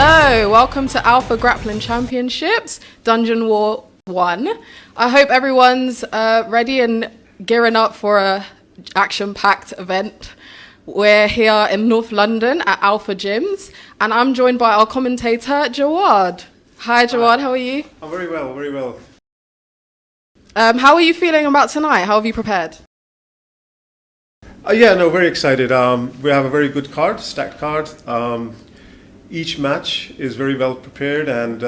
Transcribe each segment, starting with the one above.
Hello, welcome to Alpha Grappling Championships, Dungeon War-1. I hope everyone's ready and gearing up for a action-packed event. We're here in North London at Alpha Gyms, and I'm joined by our commentator, Jawad. Hi, Jawad, how are you? I'm very well, very well. How are you feeling about tonight? How have you prepared? Very excited. We have a very good card, stacked card. Each match is very well prepared, and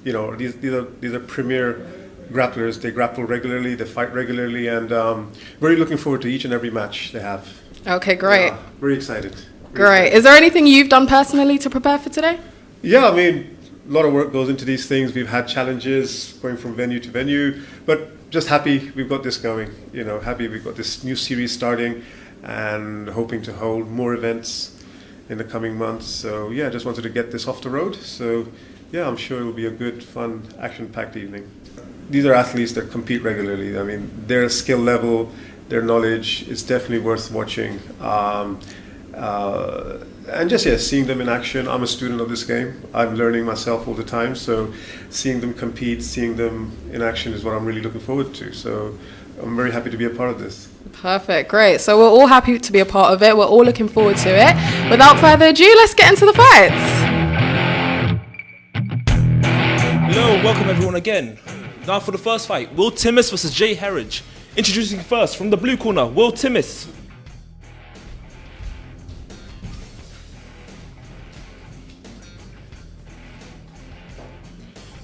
these are premier grapplers. They grapple regularly, they fight regularly, and very looking forward to each and every match they have. Okay, great. Very excited. Great. Is there anything you've done personally to prepare for today? Yeah, I mean, a lot of work goes into these things. We've had challenges going from venue to venue, but just happy we've got this going. Happy we've got this new series starting and hoping to hold more events in the coming months. So yeah, just wanted to get this off the road. So yeah, I'm sure it'll be a good, fun, action-packed evening. These are athletes that compete regularly. I mean, their skill level, their knowledge is definitely worth watching. And just seeing them in action. I'm a student of this game. I'm learning myself all the time. So seeing them compete, seeing them in action is what I'm really looking forward to. So I'm very happy to be a part of this. Perfect, great. So we're all happy to be a part of it. We're all looking forward to it. Without further ado, let's get into the fights. Hello, welcome everyone again. Now for the first fight, Will Timmis versus Jay Herridge. Introducing first from the blue corner, Will Timmis.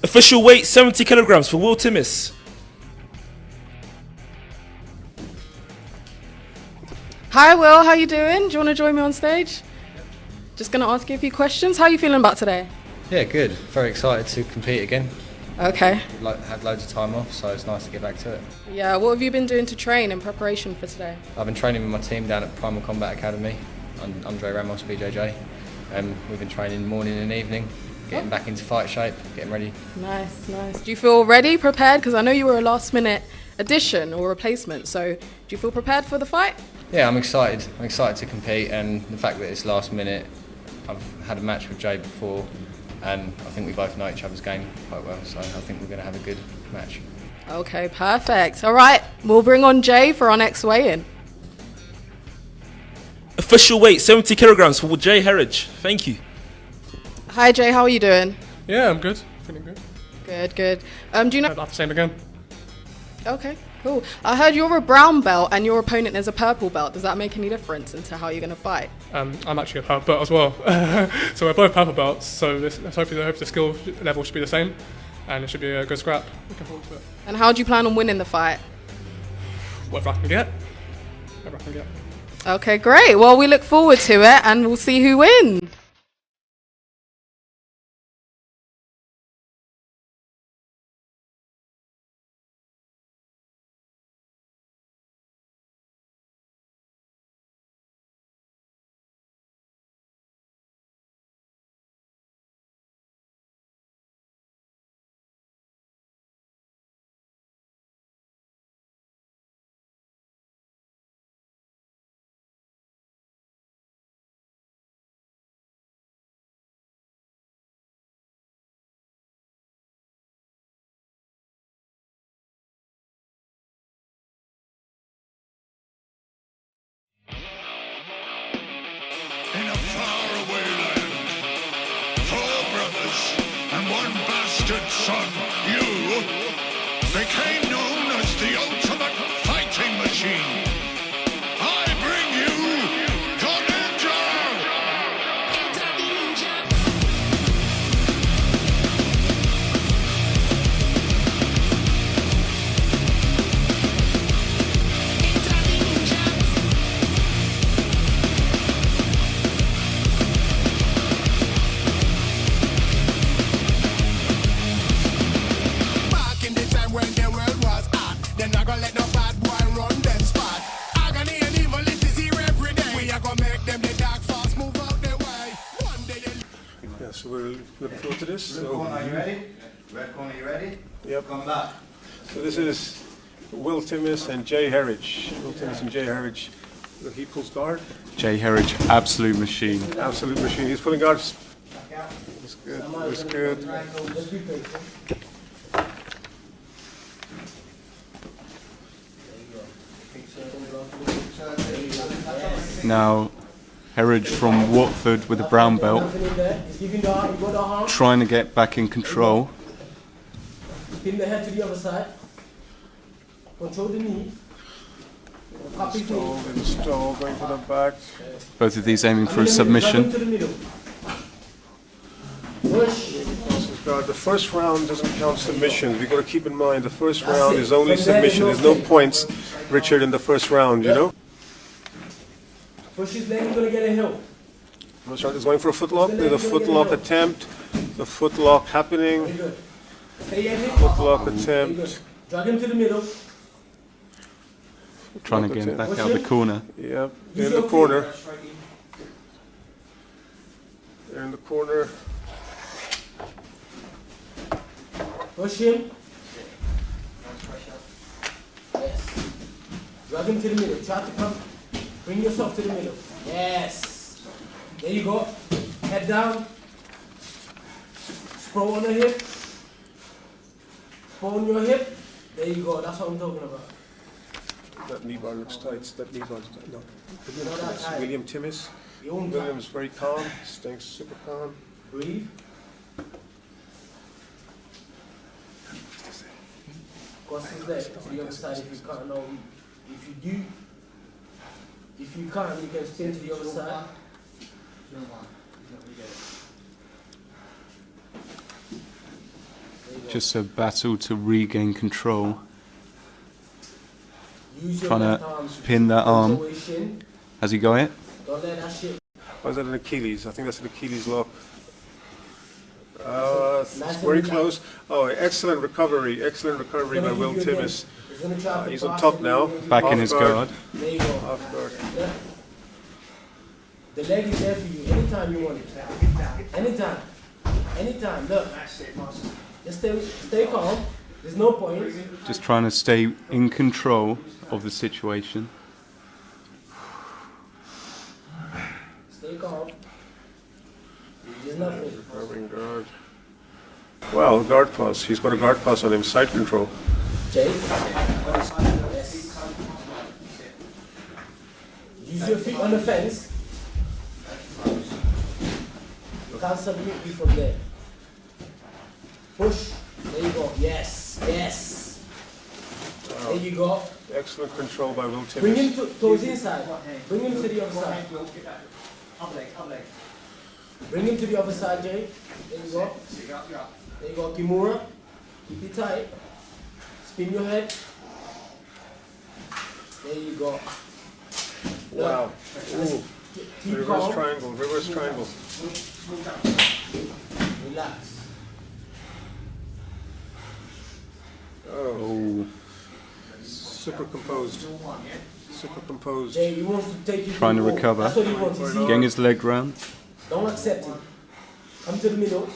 Official weight 70 kilograms for Will Timmis. Hi Will, how you doing? Do you want to join me on stage? Just going to ask you a few questions. How are you feeling about today? Yeah, good. Very excited to compete again. Okay. Had loads of time off, so it's nice to get back to it. Yeah, what have you been doing to train in preparation for today? I've been training with my team down at Primal Combat Academy. Andre Ramos, BJJ. We've been training morning and evening, getting back into fight shape, getting ready. Nice, nice. Do you feel ready, prepared? Because I know you were a last-minute addition or replacement, so do you feel prepared for the fight? Yeah, I'm excited. I'm excited to compete, and the fact that it's last minute, I've had a match with Jay before, and I think we both know each other's game quite well, so I think we're going to have a good match. Okay, perfect. All right, we'll bring on Jay for our next weigh-in. Official weight 70 kilograms for Jay Herridge. Thank you. Hi Jay, how are you doing? Yeah, I'm good. Feeling good. Good, good. Do you know? I'd like the same again. Okay, cool. I heard you're a brown belt and your opponent is a purple belt. Does that make any difference into how you're going to fight? I'm actually a purple belt as well. So we're both purple belts, so hopefully the skill level should be the same, and it should be a good scrap. Looking forward to it. And how do you plan on winning the fight? Whatever I can get. Okay, great. Well, we look forward to it and we'll see who wins. In a faraway land, 4 brothers and 1 bastard son, you became known as the ultimate fighting machine. I bring you the Ninja! Back in the time when the world was hot, they're not gonna let no bad boy run them spot. Agony and evil, it is here every day. We are gonna make them the dark force move out the way. One day they... Yeah, so we're looking forward to this. Blue corner, are you ready? Red corner, you ready? Yep. Come back. So this is Will Timmis and Jay Herridge. Will Timmis and Jay Herridge. Look, he pulls guard. Jay Herridge, absolute machine. Absolute machine. He's pulling guard. That's good. That's good. Now, Herridge from Watford with a brown belt, trying to get back in control. Spin the head to the other side. Control the knee. Install, going for the back. Both of these aiming for a submission. The first round doesn't count submission. We've got to keep in mind the first round is only submission. There's no points, Richard, in the first round, you know? Push his leg, he's going to get a hill. First round is going for a footlock. There's a footlock attempt. The footlock happening. Footlock attempt. Drag him to the middle. Trying to get him back out of the corner. Yeah, they're in the corner. They're in the corner. Push him. Yes. Drag him to the middle. Try to come. Bring yourself to the middle. Yes. There you go. Head down. Sprawl on the hip. Sprawl on your hip. There you go. That's what I'm talking about. That knee bar looks tight. That knee bar is tight. No. Not that tight. William Timmis. William's very calm. Staying super calm. Breathe. Cross his leg to the other side if you can't. No, if you do, if you can't, you can spin to the other side. Just a battle to regain control. Use your Trying left to arm. pin that arm. Push your shin. Has he got it? Don't let that shit. Or is that an Achilles? I think that's an Achilles lock. It's Nice very and close. Oh, excellent recovery. Excellent recovery by Will Timmis. He's on top now. Back in his guard. There you go. Off guard. Yeah. The leg is there for you anytime you want it. Anytime. Anytime. Look. Just stay calm. There's no point. Just trying to stay in control of the situation. Stay calm. There's nothing. Recovering guard. Well, guard pass. He's got a guard pass on him. Side control. Jay. Yes. Use your feet on the fence. You can't submit you from there. Push. There you go. Yes. Yes. There you go. Excellent control by Will Bring him Timmis. towards inside. Bring him to the other side. Bring him to the other side, Jay. There you go. There you go, Kimura. Keep it tight. Spin your head. There you go. Wow. Ooh. Keep Reverse calm. triangle. Reverse triangle. Relax. Oh. Super composed. Super composed. Jay, he wants to take you Trying to the wall. recover. That's what he wants. You see? Getting his leg round. Don't accept it. Come to the middle.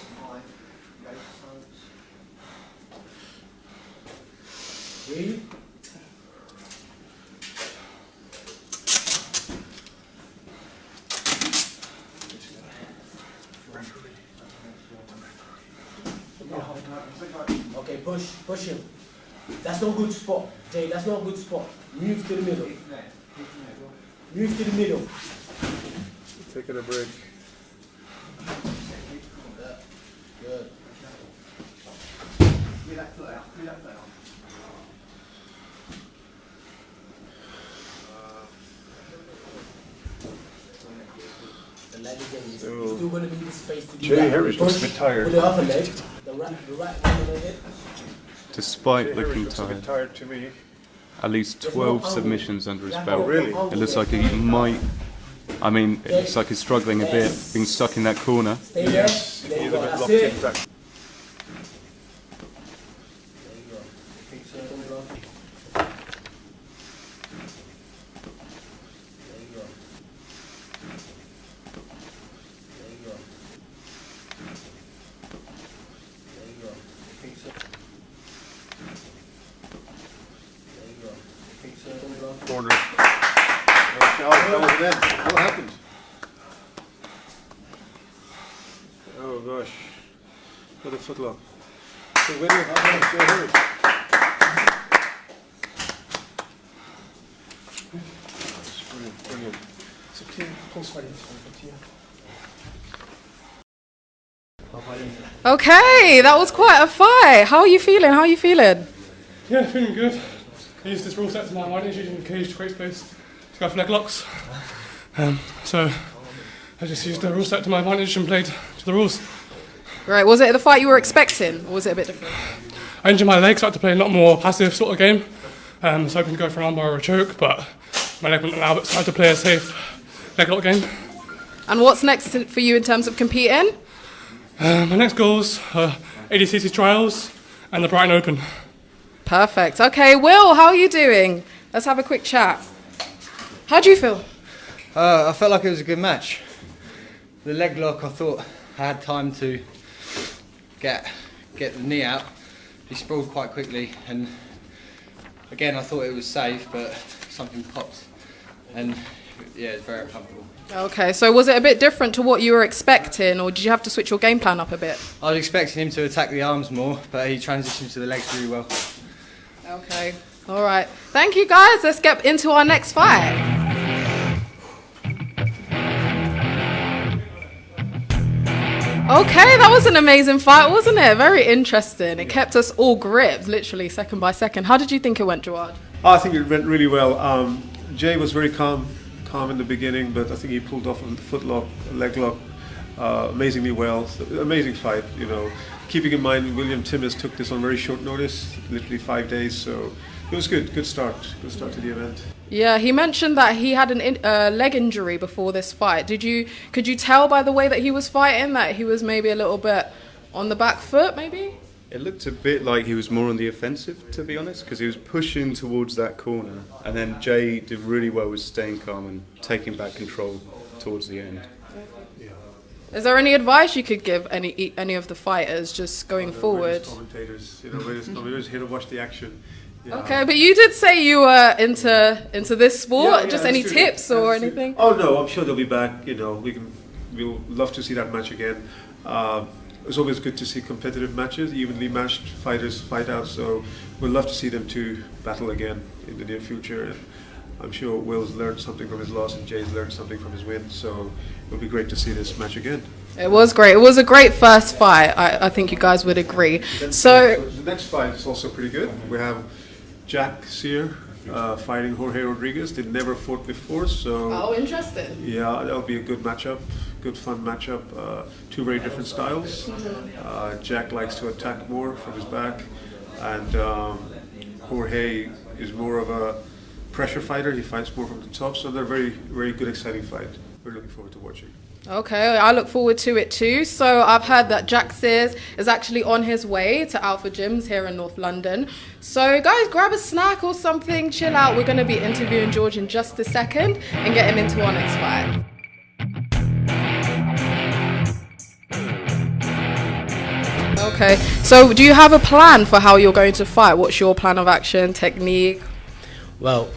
Breathe. Okay, push him. That's no good spot. Jay, that's not a good spot. Move to the middle. Move to the middle. Taking a break. Good. The leg again. You're still going to need the space to do Jay that. Harris looks a Push bit tired. with the other leg. The right leg on the head. Despite Harris looking looks a bit tired. tired to me. At least 12 submissions under his belt. Really? It looks like he might. I mean, it looks like he's struggling a bit, being stuck in that corner. Stay Yes, there. There he's you a go. bit That's locked it. in back. There you go. Circle block. There you go. There you go. There you go. There you go. Circle block. Corner. That was it. What happened? Oh gosh. footlock. So winner, Jay Harris. Brilliant. Okay, that was quite a fight. How are you feeling? Yeah, feeling good. I used this rule set to my advantage, using the cage to create space to go for leg locks. So I just used the rule set to my advantage and played to the rules. Right, was it the fight you were expecting, or was it a bit different? I injured my leg, so I had to play a lot more passive sort of game. I was hoping to go for an armbar or a choke, but my leg wouldn't allow it, so I had to play a safe leg lock game. And what's next for you in terms of competing? My next goals are AGC trials and the Brighton Open. Perfect. Okay, Will, how are you doing? Let's have a quick chat. How do you feel? I felt like it was a good match. The leg lock, I thought I had time to get the knee out. He sprawled quite quickly, and again I thought it was safe, but something popped, and yeah, it's very uncomfortable. Okay, so was it a bit different to what you were expecting, or did you have to switch your game plan up a bit? I was expecting him to attack the arms more, but he transitioned to the legs really well. Okay, all right. Thank you, guys. Let's get into our next fight. Okay, that was an amazing fight, wasn't it? Very interesting. It kept us all gripped, literally second by second. How did you think it went, Gerard? I think it went really well. Jay was very calm in the beginning, but I think he pulled off a footlock, a leg lock, amazingly well. So, amazing fight, you know. Keeping in mind, William Timmis took this on very short notice, literally 5 days. So it was good. Good start to the event. Yeah, he mentioned that he had a leg injury before this fight. Could you tell by the way that he was fighting that he was maybe a little bit on the back foot, maybe? It looked a bit like he was more on the offensive, to be honest, because he was pushing towards that corner, and then Jay did really well with staying calm and taking back control towards the end. Is there any advice you could give any of the fighters just going forward? Commentators, we're just here to watch the action. Yeah. Okay, but you did say you were into this sport. Yeah, just any true. tips or That's anything? True. Oh no, I'm sure they'll be back. You know, we'll love to see that match again. It's always good to see competitive matches, evenly matched fighters fight out. So we'd love to see them two battle again in the near future. And I'm sure Will's learned something from his loss and Jay's learned something from his win. So it'll be great to see this match again. It was great. It was a great first fight. I think you guys would agree. So the next fight is also pretty good. We have Jack Sear fighting Jorge Rodriguez. They've never fought before, so interesting. yeah, that'll be a good matchup, good fun matchup. Two very different styles. Jack likes to attack more from his back, and Jorge is more of a pressure fighter. He fights more from the top, so they're very, very good, exciting fight. We're looking forward to watching. Okay, I look forward to it too. So I've heard that Jack Sears is actually on his way to Alpha Gyms here in North London. So guys, grab a snack or something, chill out. We're going to be interviewing George in just a second and get him into our next fight. Okay, so do you have a plan for how you're going to fight? What's your plan of action, technique? Well,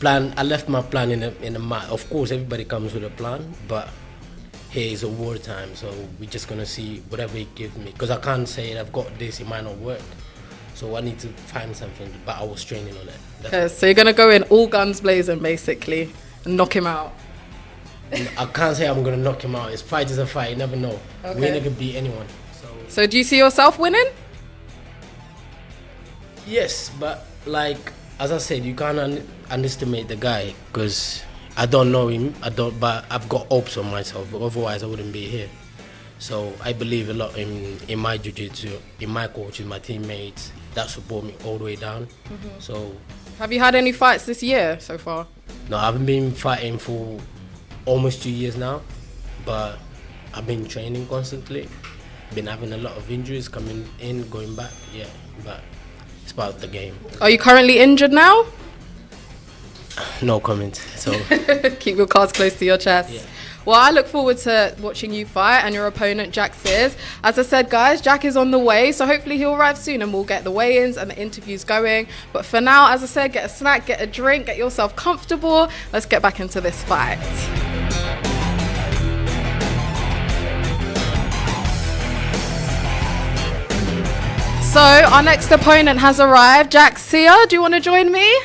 I left my plan in a mat. Of course, everybody comes with a plan, but here is a wartime, so we're just gonna see whatever he gives me. Because I can't say I've got this, it might not work. So I need to find something, but I was training on it. Okay, so you're gonna go in all guns blazing, basically, and knock him out. I can't say I'm gonna knock him out. It's fight is a fight, you never know. Okay. Winner could beat anyone. So do you see yourself winning? Yes, but like as I said, you can't underestimate the guy because I don't know him. But I've got hopes on myself. But otherwise, I wouldn't be here. So I believe a lot in my jiu-jitsu, in my coaches, my teammates that support me all the way down. Mm-hmm. So, have you had any fights this year so far? No, I haven't been fighting for almost 2 years now, but I've been training constantly. Been having a lot of injuries coming in, going back. Yeah, but it's part of the game. Are you currently injured now? No comment. So keep your cards close to your chest. Yeah. Well, I look forward to watching you fight and your opponent, Jack Sears. As I said, guys, Jack is on the way, so hopefully he'll arrive soon and we'll get the weigh-ins and the interviews going. But for now, as I said, get a snack, get a drink, get yourself comfortable. Let's get back into this fight. So our next opponent has arrived. Jack Sia, do you want to join me?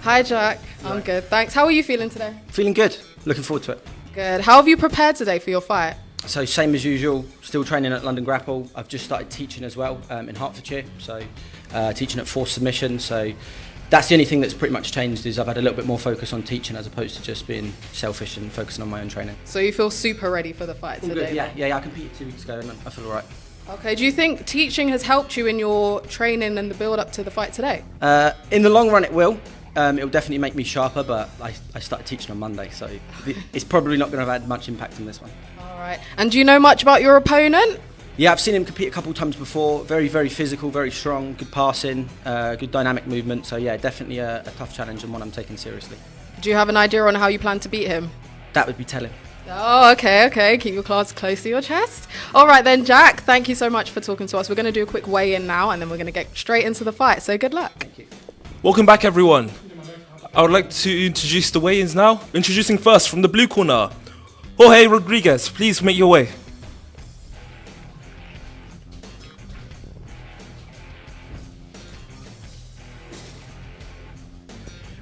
Hi Jack, I'm good, thanks. How are you feeling today? Feeling good. Looking forward to it. Good. How have you prepared today for your fight? So same as usual, still training at London Grapple. I've just started teaching as well in Hertfordshire, so teaching at Force Submission. So that's the only thing that's pretty much changed, is I've had a little bit more focus on teaching as opposed to just being selfish and focusing on my own training. So you feel super ready for the fight All today? good. Yeah, I competed 2 weeks ago and I feel alright. Okay, do you think teaching has helped you in your training and the build up to the fight today? In the long run it will. It'll definitely make me sharper, but I started teaching on Monday, so it's probably not going to have had much impact on this one. Alright, and do you know much about your opponent? Yeah, I've seen him compete a couple of times before. Very, very physical, very strong, good passing, good dynamic movement. So yeah, definitely a tough challenge and one I'm taking seriously. Do you have an idea on how you plan to beat him? That would be telling. Oh, okay. Keep your cards close to your chest. All right then, Jack, thank you so much for talking to us. We're going to do a quick weigh-in now, and then we're going to get straight into the fight. So good luck. Thank you. Welcome back, everyone. I would like to introduce the weigh-ins now. Introducing first from the blue corner, Jorge Rodriguez. Please make your way.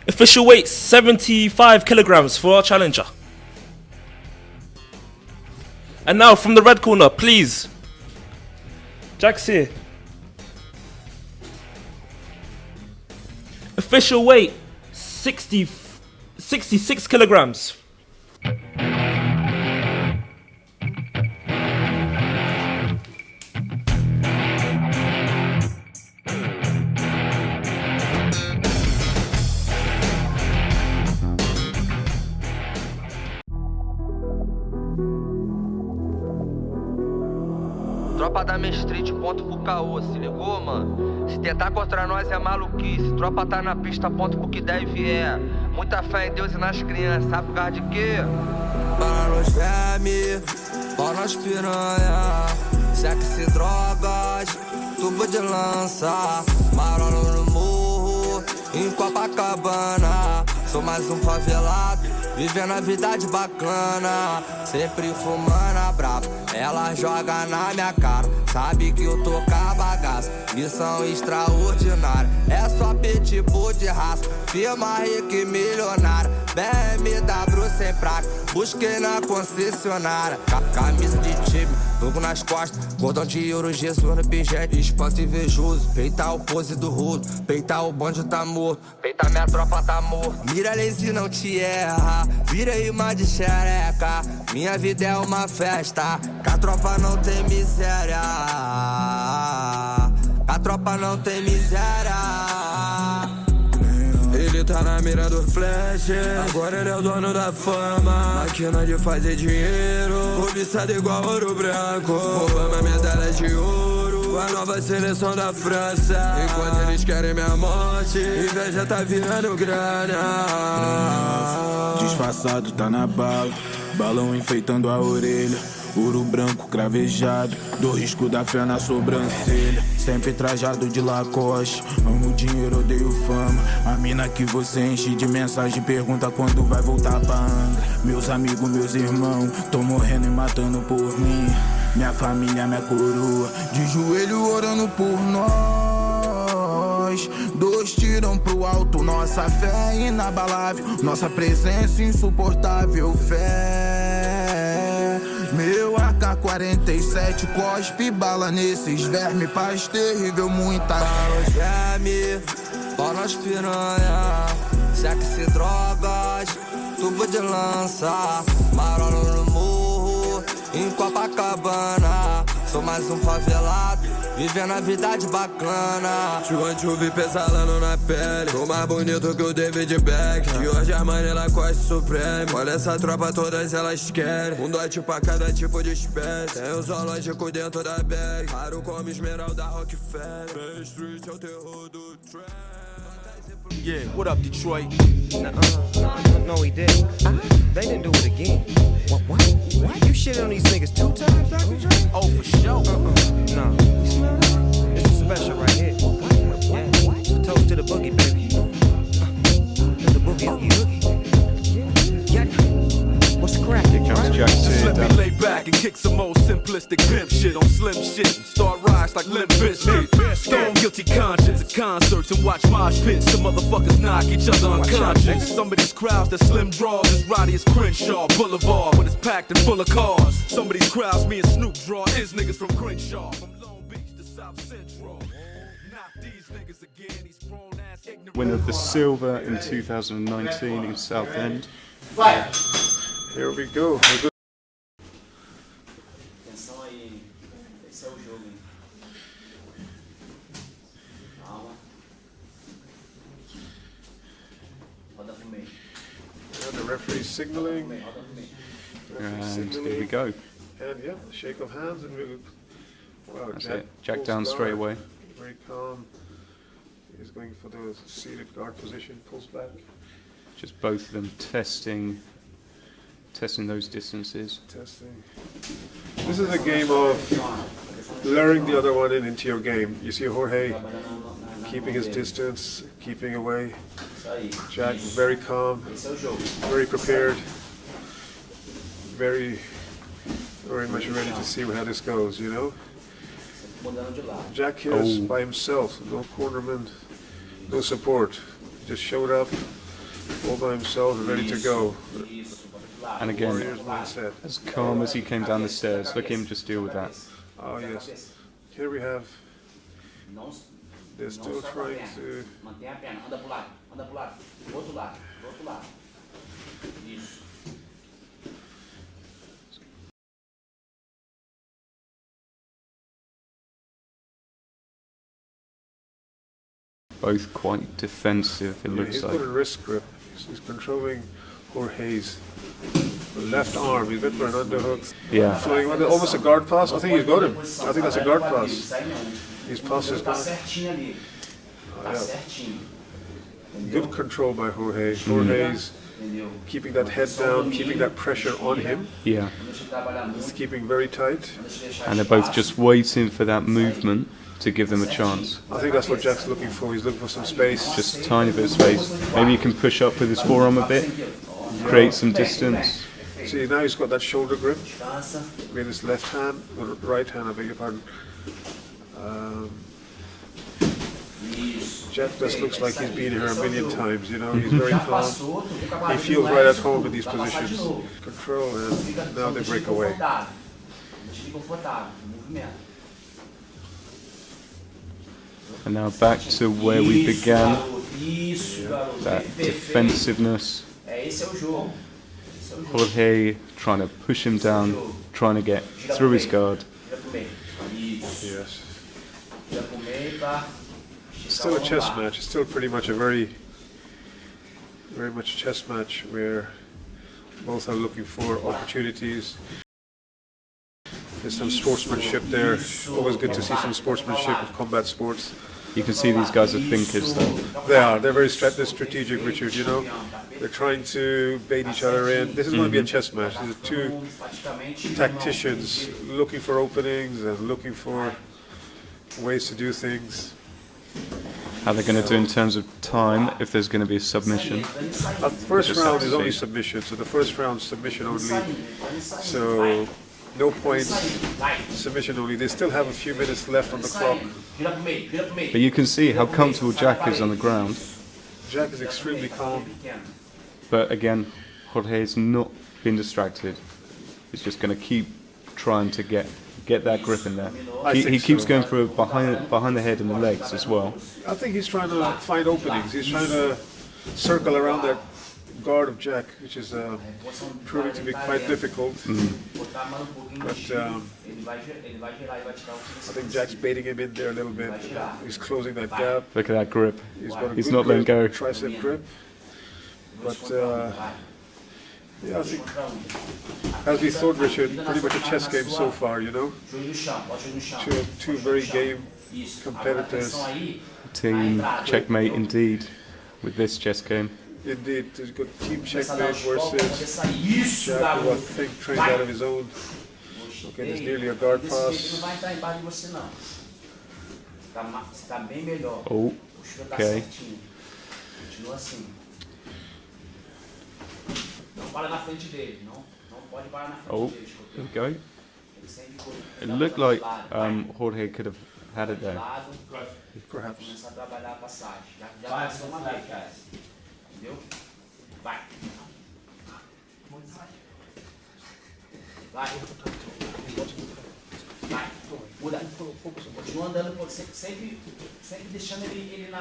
Official weight 75 kilograms for our challenger. And now from the red corner, please, Jack Sear. Official weight 66 kilograms. Tropa da minha street, ponto pro caô, se ligou, mano? Se tentar contra nós é maluquice. Tropa tá na pista, ponto pro que deve é. Muita fé em Deus e nas crianças, sabe por causa de quê? Para nos vermes, pau nas piranha, sexo e drogas, tubo de lança, marolo no morro, em Copacabana. Sou mais um favelado, vivendo a vida de bacana, sempre fumando a braba. Ela joga na minha cara, sabe que eu tô com a bagaça. Missão extraordinária, é só pitbull de raça. Firma rica e milionária, BMW sem placa. Busquei na concessionária, camisa de time, logo nas costas, cordão de ouro, Jesus no pingente. Espanto invejoso, peitar o pose do rodo, peitar o bonde tá morto, peitar minha tropa tá morto. Mira lazy não te erra, vira imã de xereca. Minha vida é uma festa, que a tropa não tem miséria. A tropa não tem miséria. Ele tá na mira do flash, agora ele é o dono da fama. Máquina de fazer dinheiro, cobiçado igual ouro branco. Roubando a medalha de ouro, com a nova seleção da França. Enquanto eles querem minha morte, inveja tá virando grana. Disfarçado tá na bala, balão enfeitando a orelha. Ouro branco cravejado, do risco da fé na sobrancelha. Sempre trajado de Lacoste, amo dinheiro, odeio fama. A mina que você enche de mensagem pergunta quando vai voltar pra Angra. Meus amigos, meus irmãos, tão morrendo e matando por mim. Minha família, minha coroa, de joelho orando por nós. 2 tiram pro alto, nossa fé é inabalável, nossa presença insuportável, fé. Meu AK-47 cospe bala nesses vermes, paz terrível, muita para os vermes, pau nas piranha, sexo e drogas, tubo de lança, marolo no morro, em Copacabana. Sou mais um favelado, vivendo a vida de bacana. Chuva e pesalando na pele, tô mais bonito que o David Beckham. E hoje a Manila Costa Supreme, olha essa tropa, todas elas querem. Um dote pra cada tipo de espécie, tem o zoológico dentro da bag. Raro como esmeralda Rockefeller, Main Street é o terror do trap. Yeah, what up, Detroit? No, he didn't. They didn't do it again. What? You shitted on these niggas 2 times, Dr. Dre? Oh, for sure. No. You smell that? This is special right here. Yeah. It's a toast to the boogie, baby. To the boogie, oogie. Yeah. What's the crack? Here comes Jack Sear. Let me lay back and kick some old simplistic pimp shit on slim shit and start rise like Limp Bizkit. Stone guilty conscience at concerts and watch mosh pits. Some motherfuckers knock each other unconscious. Some of these crowds that slim draws is rowdy as Crenshaw Boulevard when it's packed and full of cars. Some of these crowds me and Snoop draw is niggas from Crenshaw, from Long Beach to South Central. Not these niggas again, these grown ass ignorant. Winner of the silver in 2019 in Southend. Here we go. Atenção aí, esse é o jogo, hein? Calma. Roda pro meio. And the referee's signaling. And here we go. And yeah, shake of hands and we'll. Wow, That's it. Jack down straight away. Very calm. He's going for the seated guard position, pulls back. Just both of them testing those distances. Testing. This is a game of luring the other one into your game. You see Jorge keeping his distance, keeping away. Jack very calm, very prepared, very much ready to see how this goes, you know. Jack is by himself, no cornerman, no support. Just showed up all by himself and ready to go. And again, as calm as he came down the stairs, look at him just deal with that. Oh yes. Here we have, they're still trying to... Both quite defensive, it looks he's like. got a wrist grip. He's controlling Jorge's left arm. He's went for an underhook. Yeah. Flying under, almost a guard pass. I think he's got him. I think that's a guard pass. His pass is gone. Oh, yeah. Good control by Jorge. Jorge's keeping that head down, keeping that pressure on him. Yeah. He's keeping very tight. And they're both just waiting for that movement to give them a chance. I think that's what Jack's looking for. He's looking for some space. Just a tiny bit of space. Maybe he can push up with his forearm a bit, create some distance. See, now he's got that shoulder grip with his left hand, or right hand, I beg your pardon. Jack just looks like he's been here a million times, you know. He's very calm. He feels right at home in these positions. Control, and now they break away. And now back to where we began, that defensiveness. Jorge trying to push him down, trying to get through his guard. Yes. It's still a chess match. It's still pretty much a very much chess match where both are looking for opportunities. There's some sportsmanship there. Always good to see some sportsmanship in combat sports. You can see these guys are thinkers though. They are. They're very strategic, Richard, you know. They're trying to bait each other in. This is going to be a chess match. These are two tacticians looking for openings and looking for ways to do things. How they're going to do in terms of time, if there's going to be a submission. The first round is only submission, so the first round submission only. So no points, submission only. They still have a few minutes left on the clock. But you can see how comfortable Jack is on the ground. Jack is extremely calm. But again, Jorge has not been distracted. He's just going to keep trying to get that grip in there. He keeps going for behind the head and the legs as well. I think he's trying to find openings. He's trying to circle around that guard of Jack, which is proving to be quite difficult. But I think Jack's baiting him in there a little bit. He's closing that gap. Look at that grip. He's not letting go. Tricep grip. But yeah, I think, as we thought, Richard, pretty much a chess game so far, you know. Two very game competitors. Team checkmate indeed with this chess game. Indeed, there's good team checkmate versus Jack, who I think trained out of his own. Okay, there's nearly a guard pass. Oh, okay. Oh, here we go. It looked like Jorge could have had it there. Perhaps. Começar a trabalhar a passagem. Já passou uma vez, cara. Entendeu? Vai. Vai. Vai. Muda. Continua andando, sempre deixando ele na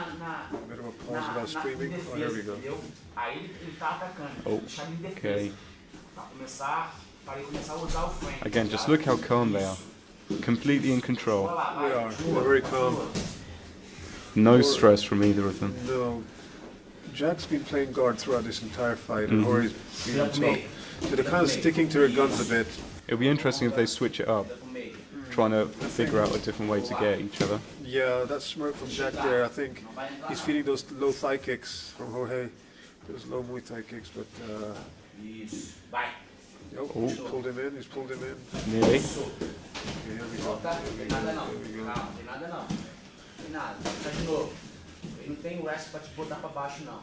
defesa, entendeu? Aí ele tá atacando. Deixar ele em defesa. Pra começar a usar o frame. Again, just look how calm they are. Completely in control. They are. They're very calm. No stress from either of them. No. Jack's been playing guard throughout this entire fight, and Jorge's been on top. So they're kind of sticking to their guns a bit. It'll be interesting if they switch it up, trying to figure out a different way to get at each other. Yeah, that smirk from Jack there, I think he's feeding those low thigh kicks from Jorge. Those low Muay Thai kicks, but he's pulled him in, Nearly. Okay, here we go. Tem nada não. Tem nada não. Tem nada. Tá de novo. Ele não tem o resto pra te botar pra baixo não.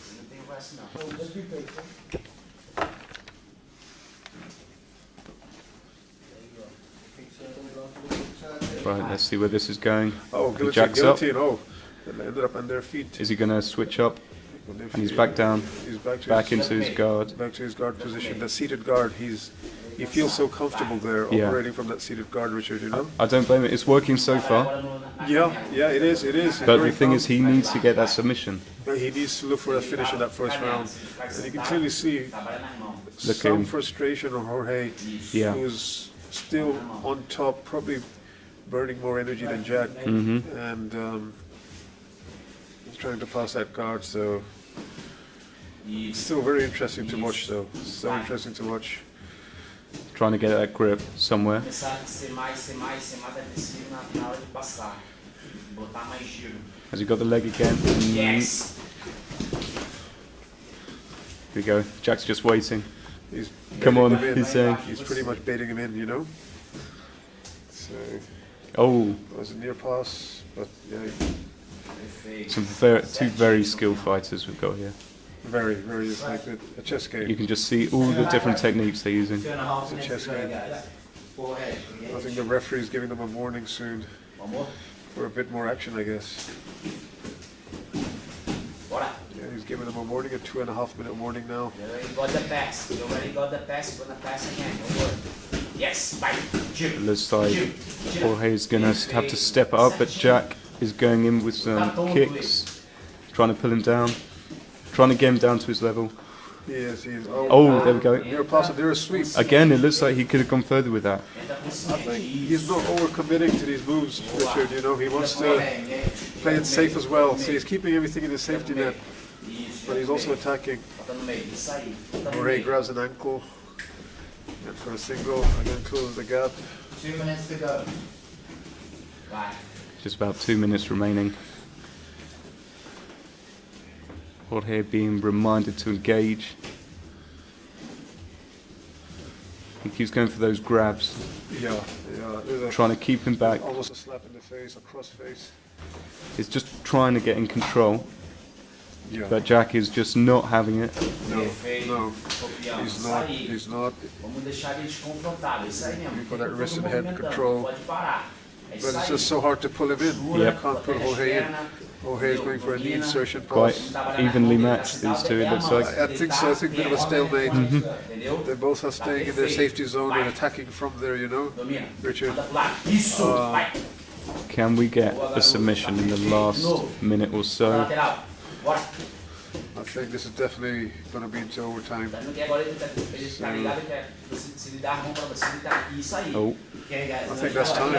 Ele não tem o resto não. Right, let's see where this is going. Oh, Jack's up. guillotine. Oh, they ended up on their feet. Is he going to switch up? And he's back down, He's back into his guard. Back to his guard position. The seated guard. He feels so comfortable there, operating from that seated guard, Richard. You know. I don't blame it. It's working so far. Yeah, it is. It is. But the thing is, he needs to get that submission. He needs to look for a finish in that first round, and you can clearly see some frustration on Jorge, who's still on top, probably burning more energy than Jack, and he's trying to pass that guard. So it's still very interesting to watch, though. So interesting to watch. Trying to get that grip somewhere. Has he got the leg again? Yes. Here we go. Jack's just waiting. He's Come on, he's saying. He's pretty much baiting him in, you know. So. Oh. It was a near pass, but yeah. Two very skilled fighters we've got here. Very, it's like a chess game. You can just see all the different techniques they're using. It's a chess game. I think the referee's giving them a warning soon for a bit more action, I guess. Yeah, he's giving them a warning, a 2.5 minute warning now. You already got the pass. You're gonna pass again. Don't worry. Yes, bye. It looks like Jorge's going to have to step it up, but Jack is going in with some kicks, trying to pull him down, trying to get him down to his level. Yes, he is. Oh, there we go. Near pass, there is sweep. Again, it looks like he could have gone further with that. I think he's not overcommitting to these moves, Richard. You know, he wants to play it safe as well. So he's keeping everything in his safety net, but he's also attacking. Jorge grabs an ankle, and for a single, again closes the gap. 2 minutes to go. Bye. Just about 2 minutes remaining. Jorge being reminded to engage. He keeps going for those grabs. Yeah. Trying to keep him back. Almost a slap in the face, a cross face. He's just trying to get in control. Yeah. But Jack is just not having it. No, he's not. You've got that wrist and head control. But it's just so hard to pull him in. Yep. You can't put Jorge in. Jorge is going for a knee insertion Quite pass. evenly matched, these two, it looks like. I think so. I think a bit of a stalemate. They both are staying in their safety zone and attacking from there, you know, Richard. Can we get a submission in the last minute or so? I think this is definitely going to be into overtime. Oh. I think that's time.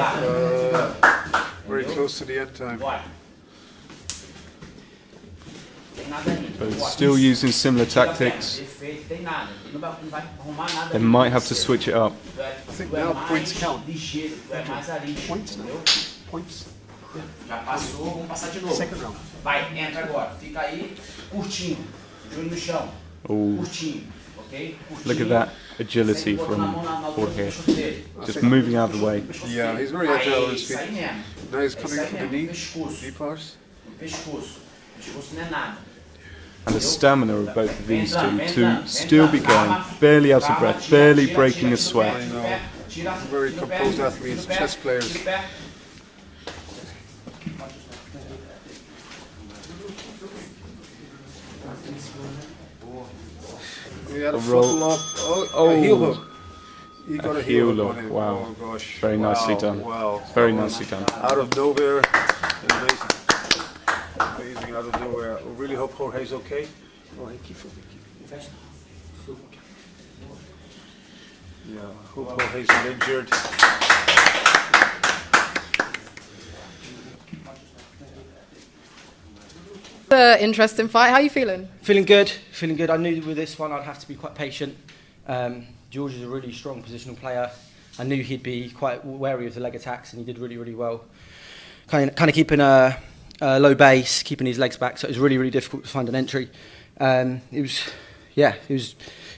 Very close to the end time. But it's still using similar tactics. They might have to switch it up. I think now points count. Points now. Points. Já passou, vamos passar de novo. Second round. Vai, entra agora. Fica aí, curtinho. Joelho no chão. Curtinho. Okay? Look at that agility from Jorge. Just moving out of the way. Yeah, he's very agile on his feet. Now he's coming from the knee pass. And the stamina of both of these two to still be going, barely out of breath, barely breaking a sweat. Very composed athletes, chess players. He had a foot lock. A heel hook. He got a heel hook on him. Wow. Oh gosh. Very nicely done. Wow. Very nicely done. Out of nowhere. Amazing. Amazing out of nowhere. I really hope Jorge's okay. Jorge, keep moving. Yeah, hope Jorge's not injured. Interesting fight. How are you feeling? Feeling good, feeling good. I knew with this one I'd have to be quite patient. George is a really strong positional player. I knew he'd be quite wary of the leg attacks, and he did really, really well. Kind of keeping a low base, keeping his legs back, so it was really, really difficult to find an entry. It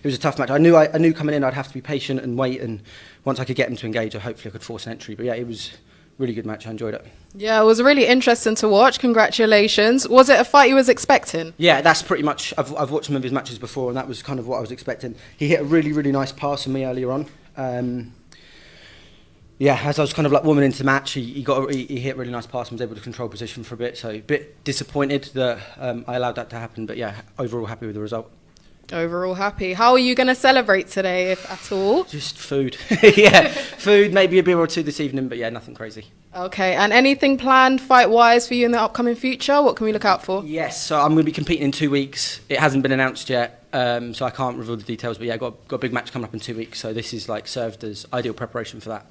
was a tough match. I knew coming in I'd have to be patient and wait, and once I could get him to engage, hopefully I could force an entry. But yeah, it was a really good match. I enjoyed it. Yeah, it was really interesting to watch. Congratulations. Was it a fight you was expecting? Yeah, that's pretty much. I've watched some of his matches before, and that was kind of what I was expecting. He hit a really, really nice pass on me earlier on. As I was kind of like warming into the match, he hit a really nice pass and was able to control position for a bit. So a bit disappointed that I allowed that to happen, but yeah, overall happy with the result. Overall happy. How are you going to celebrate today, if at all? Just food. Yeah, food, maybe a beer or two this evening, but yeah, nothing crazy. Okay, and anything planned fight-wise for you in the upcoming future? What can we look out for? Yes, so I'm going to be competing in 2 weeks. It hasn't been announced yet, so I can't reveal the details, but yeah, got a big match coming up in 2 weeks, so this is like served as ideal preparation for that.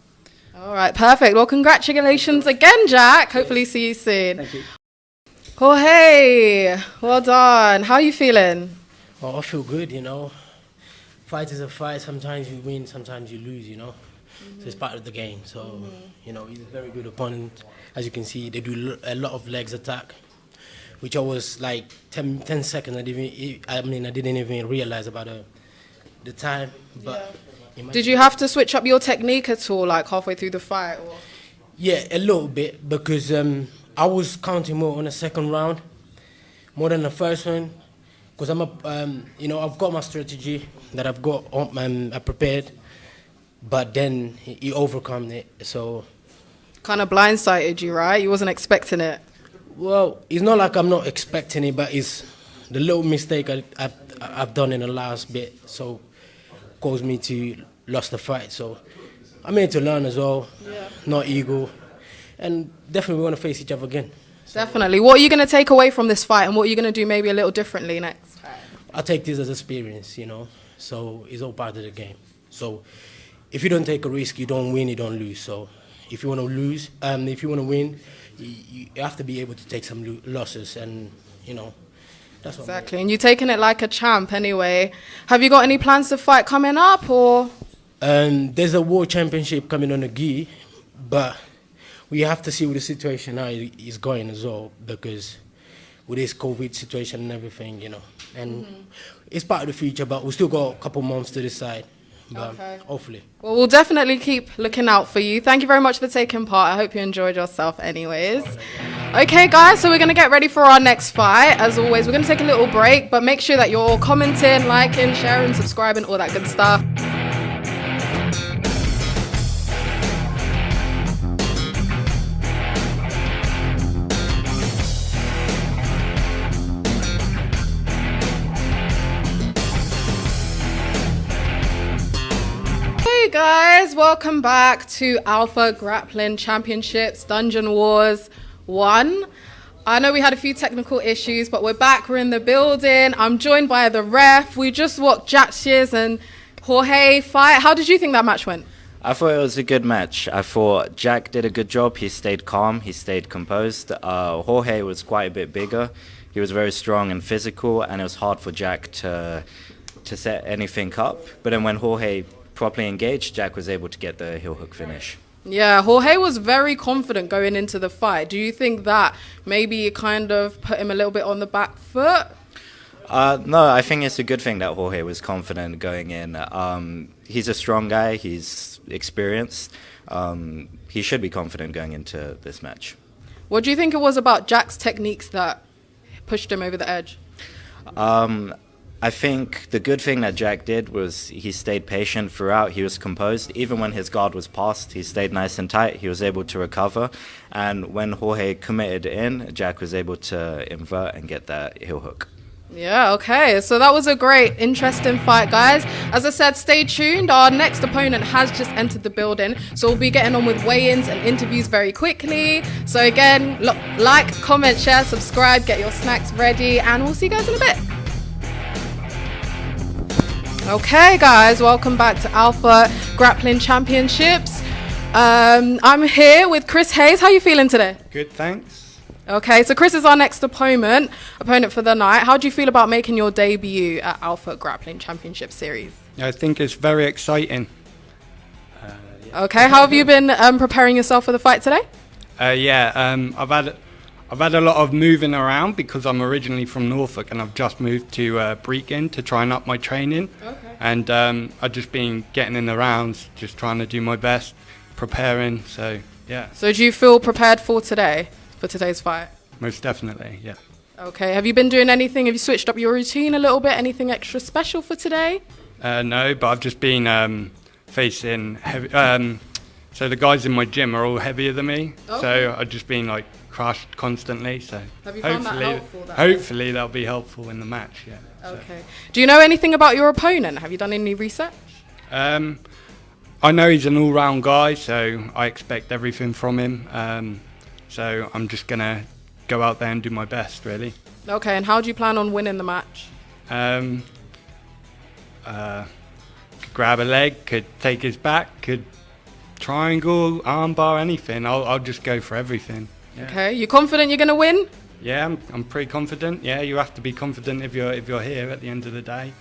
All right, perfect. Well, congratulations again, Jack. Hopefully see you soon. Thank you. Jorge, well done. How are you feeling? Well, I feel good, you know. Fight is a fight. Sometimes you win, sometimes you lose, you know. So it's part of the game. So, you know, he's a very good opponent. As you can see, they do a lot of legs attack, which I was like 10 seconds. I didn't even realize about the time. But Did you have to switch up your technique at all, like halfway through the fight? Or? Yeah, a little bit, because I was counting more on the second round, more than the first one. Because I've got my strategy that I've got I prepared, but then he overcome it. So kind of blindsided you, right? You wasn't expecting it. Well, it's not like I'm not expecting it, but it's the little mistake I've done in the last bit, so caused me to lose the fight. So I'm here to learn as well, not ego, and definitely we want to face each other again. Definitely. What are you going to take away from this fight, and what are you going to do maybe a little differently next time? I take this as experience, you know, so it's all part of the game. So if you don't take a risk, you don't win, you don't lose. So if you want to lose, if you want to win, you have to be able to take some losses, and, you know, that's what exactly. And you're taking it like a champ anyway. Have you got any plans to fight coming up, or? There's a world championship coming on the gi, but we have to see what the situation now is going as well, because with this COVID situation and everything, you know, and it's part of the future, but we still got a couple months to decide, but hopefully. Well, we'll definitely keep looking out for you. Thank you very much for taking part. I hope you enjoyed yourself anyways. Okay, guys, so we're going to get ready for our next fight. As always, we're going to take a little break, but make sure that you're all commenting, liking, sharing, subscribing, all that good stuff. Hey guys, welcome back to Alpha Grappling Championships Dungeon Wars 1. I know we had a few technical issues, but we're back, we're in the building. I'm joined by the ref. We just watched Jack Shears and Jorge fight. How did you think that match went? I thought it was a good match. I thought Jack did a good job. He stayed calm, he stayed composed. Jorge was quite a bit bigger. He was very strong and physical, and it was hard for Jack to set anything up. But then when Jorge properly engaged, Jack was able to get the heel hook finish. Yeah, Jorge was very confident going into the fight. Do you think that maybe it kind of put him a little bit on the back foot? No, I think it's a good thing that Jorge was confident going in. He's a strong guy, he's experienced. He should be confident going into this match. What do you think it was about Jack's techniques that pushed him over the edge? I think the good thing that Jack did was he stayed patient throughout. He was composed. Even when his guard was passed, he stayed nice and tight. He was able to recover. And when Jorge committed in, Jack was able to invert and get that heel hook. Yeah, okay. So that was a great, interesting fight, guys. As I said, stay tuned. Our next opponent has just entered the building. So we'll be getting on with weigh-ins and interviews very quickly. So again, like, comment, share, subscribe, get your snacks ready, and we'll see you guys in a bit. Okay, guys, welcome back to Alpha Grappling Championships. I'm here with Chris Hayes. How are you feeling today? Good, thanks. Okay, so Chris is our next opponent for the night. How do you feel about making your debut at Alpha Grappling Championship Series? I think it's very exciting. Okay, how have you been preparing yourself for the fight today? I've had a lot of moving around because I'm originally from Norfolk and I've just moved to Brecon to try and up my training. Okay. And I've just been getting in the rounds, just trying to do my best, preparing. So yeah. So do you feel prepared for today's fight? Most definitely, yeah. Okay, have you been doing anything? Have you switched up your routine a little bit? Anything extra special for today? No, but I've just been facing heavy. So the guys in my gym are all heavier than me. Okay. So I've just been like crushed constantly. So have you found that helpful? Hopefully that'll be helpful in the match. Yeah. Okay. So. Do you know anything about your opponent? Have you done any research? I know he's an all-round guy, so I expect everything from him. So I'm just gonna go out there and do my best, really. Okay. And how do you plan on winning the match? Could grab a leg, could take his back, could triangle, armbar, anything. I'll just go for everything. Yeah. Okay, you confident you're gonna win? Yeah, I'm pretty confident. Yeah, you have to be confident if you're here at the end of the day.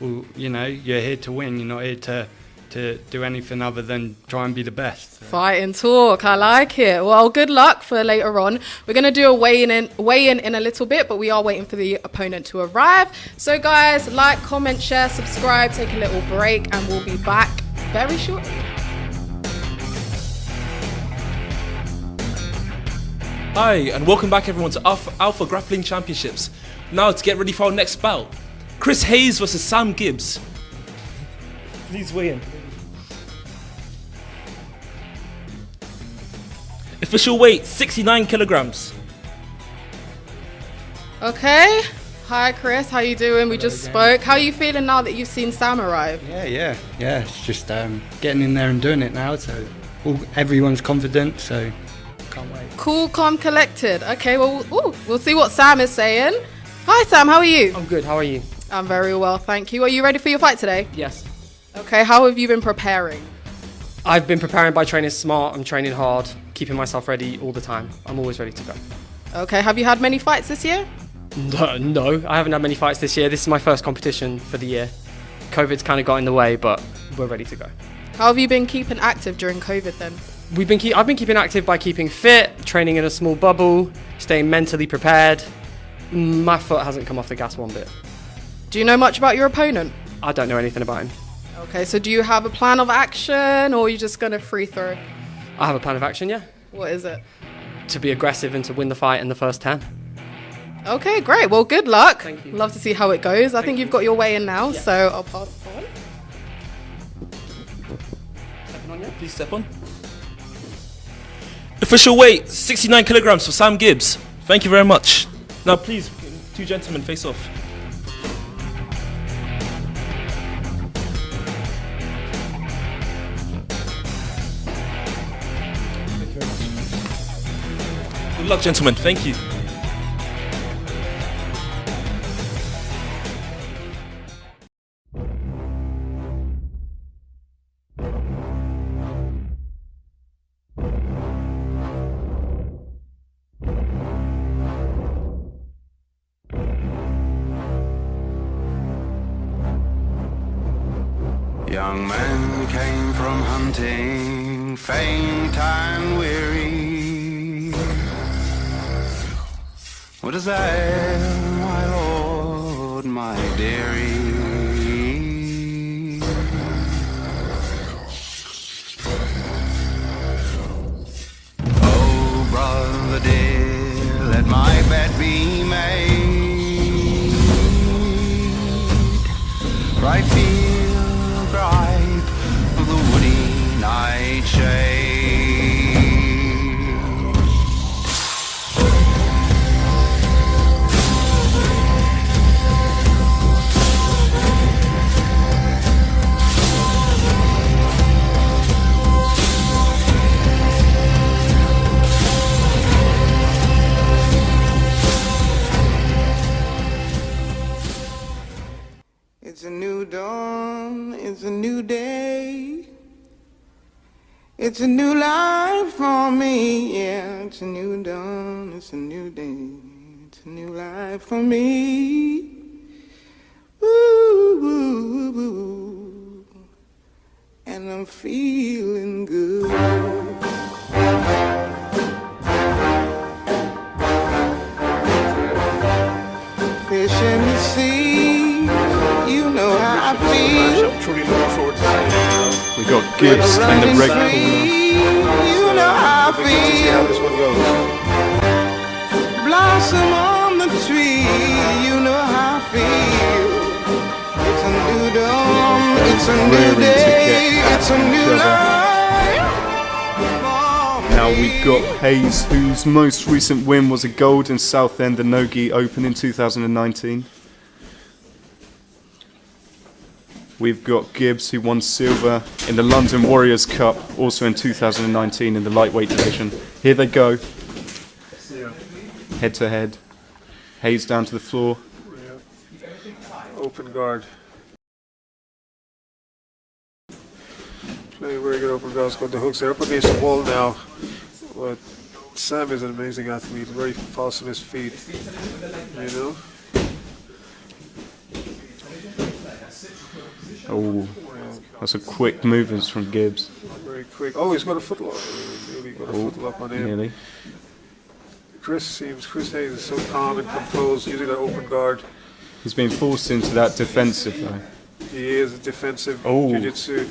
Well, you know, you're here to win. You're not here to do anything other than try and be the best. So. Fight and talk, I like it. Well, good luck for later on. We're gonna do a weigh-in in a little bit, but we are waiting for the opponent to arrive. So guys, like, comment, share, subscribe, take a little break, and we'll be back very shortly. Hi, and welcome back everyone to Alpha Grappling Championships. Now to get ready for our next bout, Chris Hayes versus Sam Gibbs. Please weigh in. Official weight, 69 kilograms. Okay. Hi Chris, how you doing? We just spoke. How are you feeling now that you've seen Sam arrive? Yeah. It's just getting in there and doing it now, so everyone's confident, so can't wait. Cool, calm, collected. Okay, well, we'll see what Sam is saying. Hi Sam, how are you? I'm good, how are you? I'm very well, thank you. Are you ready for your fight today? Yes. Okay, how have you been preparing? I've been preparing by training smart, I'm training hard, keeping myself ready all the time. I'm always ready to go. Okay, have you had many fights this year? No, I haven't had many fights this year. This is my first competition for the year. COVID's kind of got in the way, but we're ready to go. How have you been keeping active during COVID then? I've been keeping active by keeping fit, training in a small bubble, staying mentally prepared. My foot hasn't come off the gas one bit. Do you know much about your opponent? I don't know anything about him. Okay, so do you have a plan of action, or are you just going to free throw? I have a plan of action, yeah. What is it? To be aggressive and to win the fight in the first 10. Okay, great. Well, good luck. Thank you. Love to see how it goes. I think you've got your way in now, yeah. So I'll pass it on. Stepping on, yeah? Please step on. Official weight, 69 kilograms for Sam Gibbs. Thank you very much. Now, please, two gentlemen face off. Good luck, gentlemen. Thank you. Young men came from hunting, faint and weary. What is that, my lord, my dearie? Oh, brother dear, let my bed be made. It's a new dawn, it's a new day. It's a new life for me, yeah. It's a new dawn, it's a new day. It's a new life for me. Ooh, ooh, ooh. And I'm feeling good. Fish in the sea, you know how I feel. I'm truly looking forward to seeing. We got Gibbs in the red corner. You know how I See how feel. this one goes. Blossom on the tree, you know how I feel. It's a new dawn, it's a new day, it's a new life. Now we've got Hayes, whose most recent win was a gold in Southend, the Nogi Open in 2019. We've got Gibbs, who won silver in the London Warriors Cup, also in 2019 in the lightweight division. Here they go, head to head. Hayes down to the floor. Open guard. Playing very good open guard. Got the hooks. They're up against the wall now. But Sam is an amazing athlete. Very fast on his feet. You know. Oh, that's a quick movements from Gibbs. Very quick. Oh, he's got a footlock. Nearly got a footlock on him. Nearly. Chris Hayes is so calm and composed using that open guard. He's been forced into that defensive though. He is a defensive jiu-jitsu.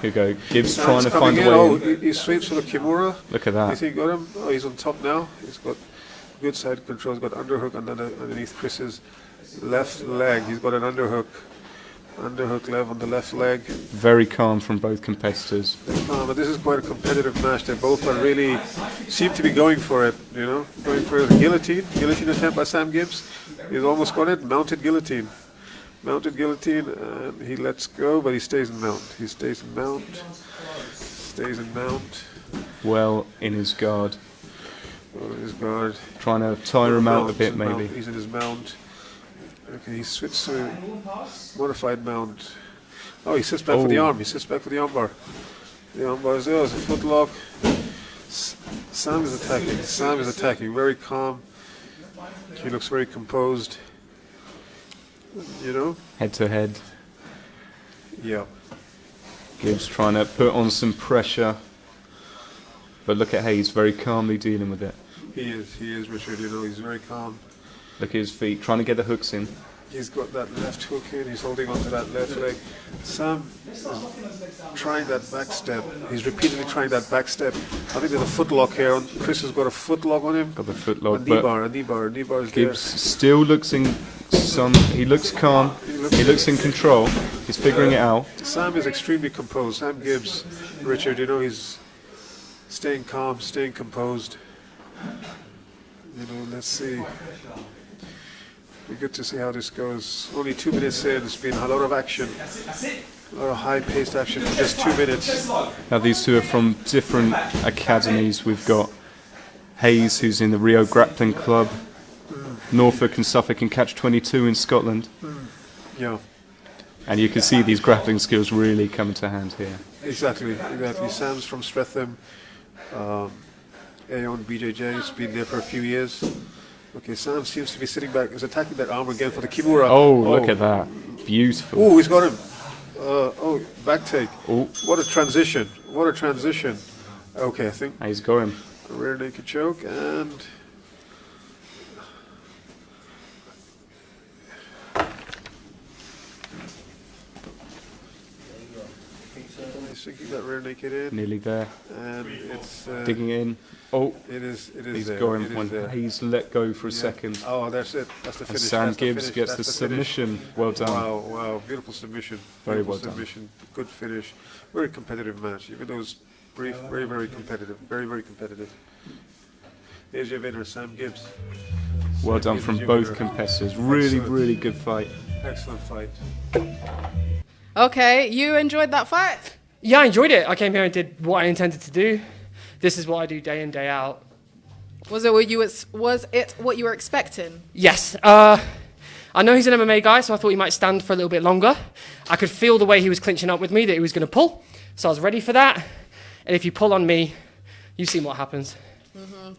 Here we go. Gibbs Sam's trying to find coming a way in. in. He sweeps for the Kimura. Look at that. You think he got him? Oh, he's on top now. He's got good side control. He's got underhook underneath Chris's left leg. He's got an underhook left on the left leg. Very calm from both competitors. But this is quite a competitive match. They both are really seem to be going for it. You know, going for a guillotine attempt by Sam Gibbs. He's almost got it. Mounted guillotine, and he lets go, but he stays in mount. Stays in mount. Well in his guard. Guard. Trying to tire him out a bit, maybe. He's in his mount. Okay, he switched to modified mount. Oh, he sits back for the arm. He sits back for the armbar. The armbar is there. There's a foot lock. Sam is attacking. Very calm. He looks very composed. You know? Head to head. Yeah. Gibbs trying to put on some pressure. But look at Hayes very calmly dealing with it. He is, Richard. You know, he's very calm. Look at his feet, trying to get the hooks in. He's got that left hook in, he's holding onto that left leg. Sam is trying that back step. He's repeatedly trying that back step. I think there's a foot lock here. Chris has got a foot lock on him. Got the foot lock. A knee bar is Gibbs still looks in he looks calm, he looks in control, he's figuring it out. Sam is extremely composed. Sam Gibbs, Richard, you know, he's staying calm, staying composed. You know, let's see. Be good to see how this goes. Only 2 minutes in, it's been a lot of action. A lot of high-paced action for just 2 minutes. Now these two are from different academies. We've got Hayes, who's in the Rio Grappling Club, Norfolk and Suffolk and Catch 22 in Scotland. Yeah. And you can see these grappling skills really coming to hand here. Exactly. Sam's from Streatham. Aon BJJ, he's been there for a few years. Okay, Sam seems to be sitting back. He's attacking that arm again for the Kimura. Oh, look at that. Beautiful. Oh, he's got him. Back take. Oh. What a transition. Okay, I think. He's got him. A rear naked choke and... He's sinking that rear naked in. Nearly there. And it's... digging in. Oh, it is he's there. got him when he's let go for a second. Oh, that's it. That's the finish. And Sam that's Gibbs gets the submission. Well done. Wow, beautiful submission. Very beautiful well submission. Good finish. Very competitive match. Even though it's brief, very competitive. Very competitive. There's your winner, Sam Gibbs. Well done from both competitors. Really good fight. Excellent fight. Okay, you enjoyed that fight? Yeah, I enjoyed it. I came here and did what I intended to do. This is what I do day in, day out. Was it what you were expecting? Yes. I I know he's an MMA guy, so I thought he might stand for a little bit longer. I could feel the way he was clinching up with me that he was going to pull, so I was ready for that. And if you pull on me, you've seen what happens.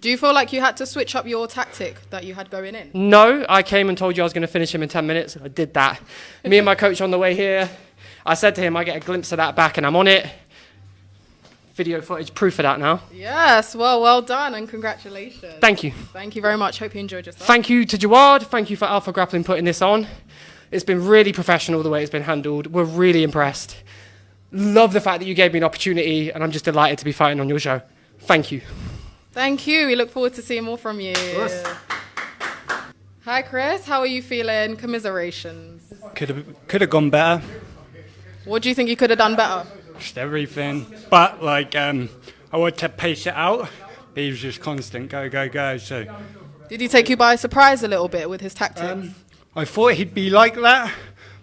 Do you feel like you had to switch up your tactic that you had going in? No, I came and told you I was going to finish him in 10 minutes. I did that. Me and my coach on the way here, I said to him, I get a glimpse of that back and I'm on it. Video footage, proof of that now. Yes, well done and congratulations. Thank you. Thank you very much. Hope you enjoyed yourself. Thank you to Jawad. Thank you for Alpha Grappling putting this on. It's been really professional the way it's been handled. We're really impressed. Love the fact that you gave me an opportunity and I'm just delighted to be fighting on your show. Thank you. Thank you. We look forward to seeing more from you. Hi, Chris. How are you feeling? Commiserations. Could have gone better. What do you think you could have done better? Just everything. But I wanted to pace it out. But he was just constant, go. So Did he take you by surprise a little bit with his tactics? I thought he'd be like that,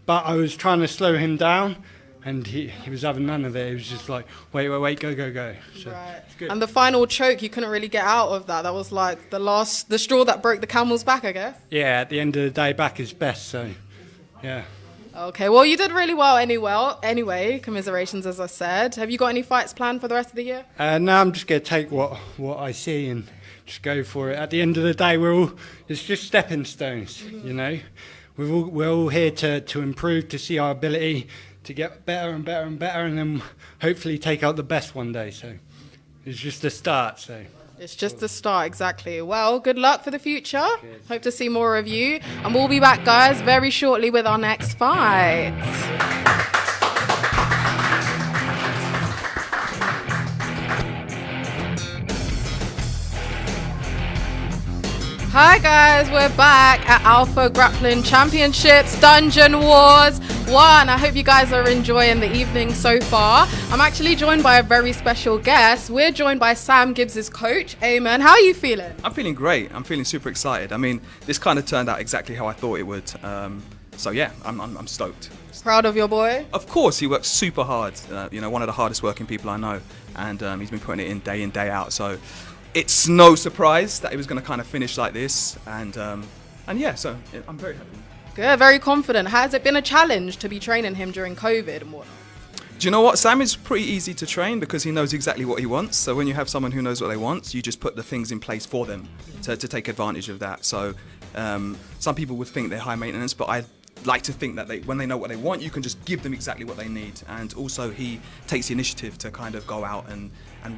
but I was trying to slow him down, and he was having none of it. He was just like, wait, go. So, it's good. And the final choke, you couldn't really get out of that. That was like the straw that broke the camel's back, I guess. Yeah, at the end of the day, back is best. So, yeah. Okay, well, you did really well anyway. Commiserations, as I said. Have you got any fights planned for the rest of the year? No, I'm just going to take what I see and just go for it. At the end of the day, it's just stepping stones, you know. We're all here to improve, to see our ability to get better and better and better, and then hopefully take out the best one day. So it's just a start. So it's just the start, exactly. Well, good luck for the future. Hope to see more of you. And we'll be back, guys, very shortly with our next fight. Hi guys, we're back at Alpha Grappling Championships Dungeon Wars 1. I hope you guys are enjoying the evening so far. I'm actually joined by a very special guest. We're joined by Sam Gibbs' coach, Eamon. How are you feeling? I'm feeling great. I'm feeling super excited. I mean, this kind of turned out exactly how I thought it would. So yeah, I'm stoked. Proud of your boy? Of course, he works super hard. One of the hardest working people I know, and he's been putting it in, day out. So it's no surprise that he was going to kind of finish like this, and yeah, so I'm very happy. Good, very confident. Has it been a challenge to be training him during COVID and whatnot? Do you know what? Sam is pretty easy to train because he knows exactly what he wants. So when you have someone who knows what they want, you just put the things in place for them to take advantage of that. So some people would think they're high maintenance, but I like to think that when they know what they want, you can just give them exactly what they need. And also he takes the initiative to kind of go out and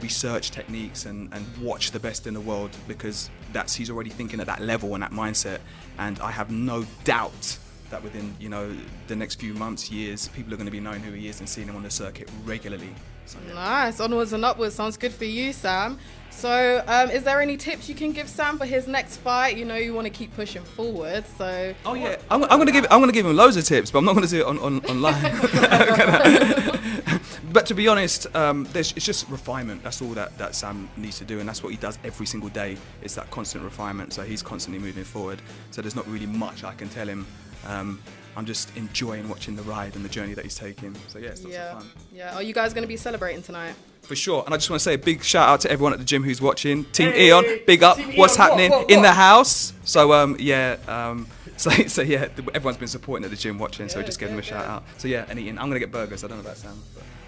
research techniques and watch the best in the world, because he's already thinking at that level and that mindset. And I have no doubt that within the next few months, years, people are going to be knowing who he is and seeing him on the circuit regularly. So, yeah. Nice, onwards and upwards. Sounds good for you, Sam. So is there any tips you can give Sam for his next fight? You want to keep pushing forward, so... Oh yeah, I'm going to give him loads of tips, but I'm not going to do it online. But to be honest, it's just refinement. That's all that Sam needs to do, and that's what he does every single day. It's that constant refinement, so he's constantly moving forward. So there's not really much I can tell him. I'm just enjoying watching the ride and the journey that he's taking. So yeah, it's lots of fun. Yeah, are you guys going to be celebrating tonight? For sure, and I just want to say a big shout out to everyone at the gym who's watching. Team Eon, big up. What's happening in the house? So So yeah, everyone's been supporting at the gym watching, so we just gave them a shout out. So yeah, and eating. I'm gonna get burgers. I don't know about Sam.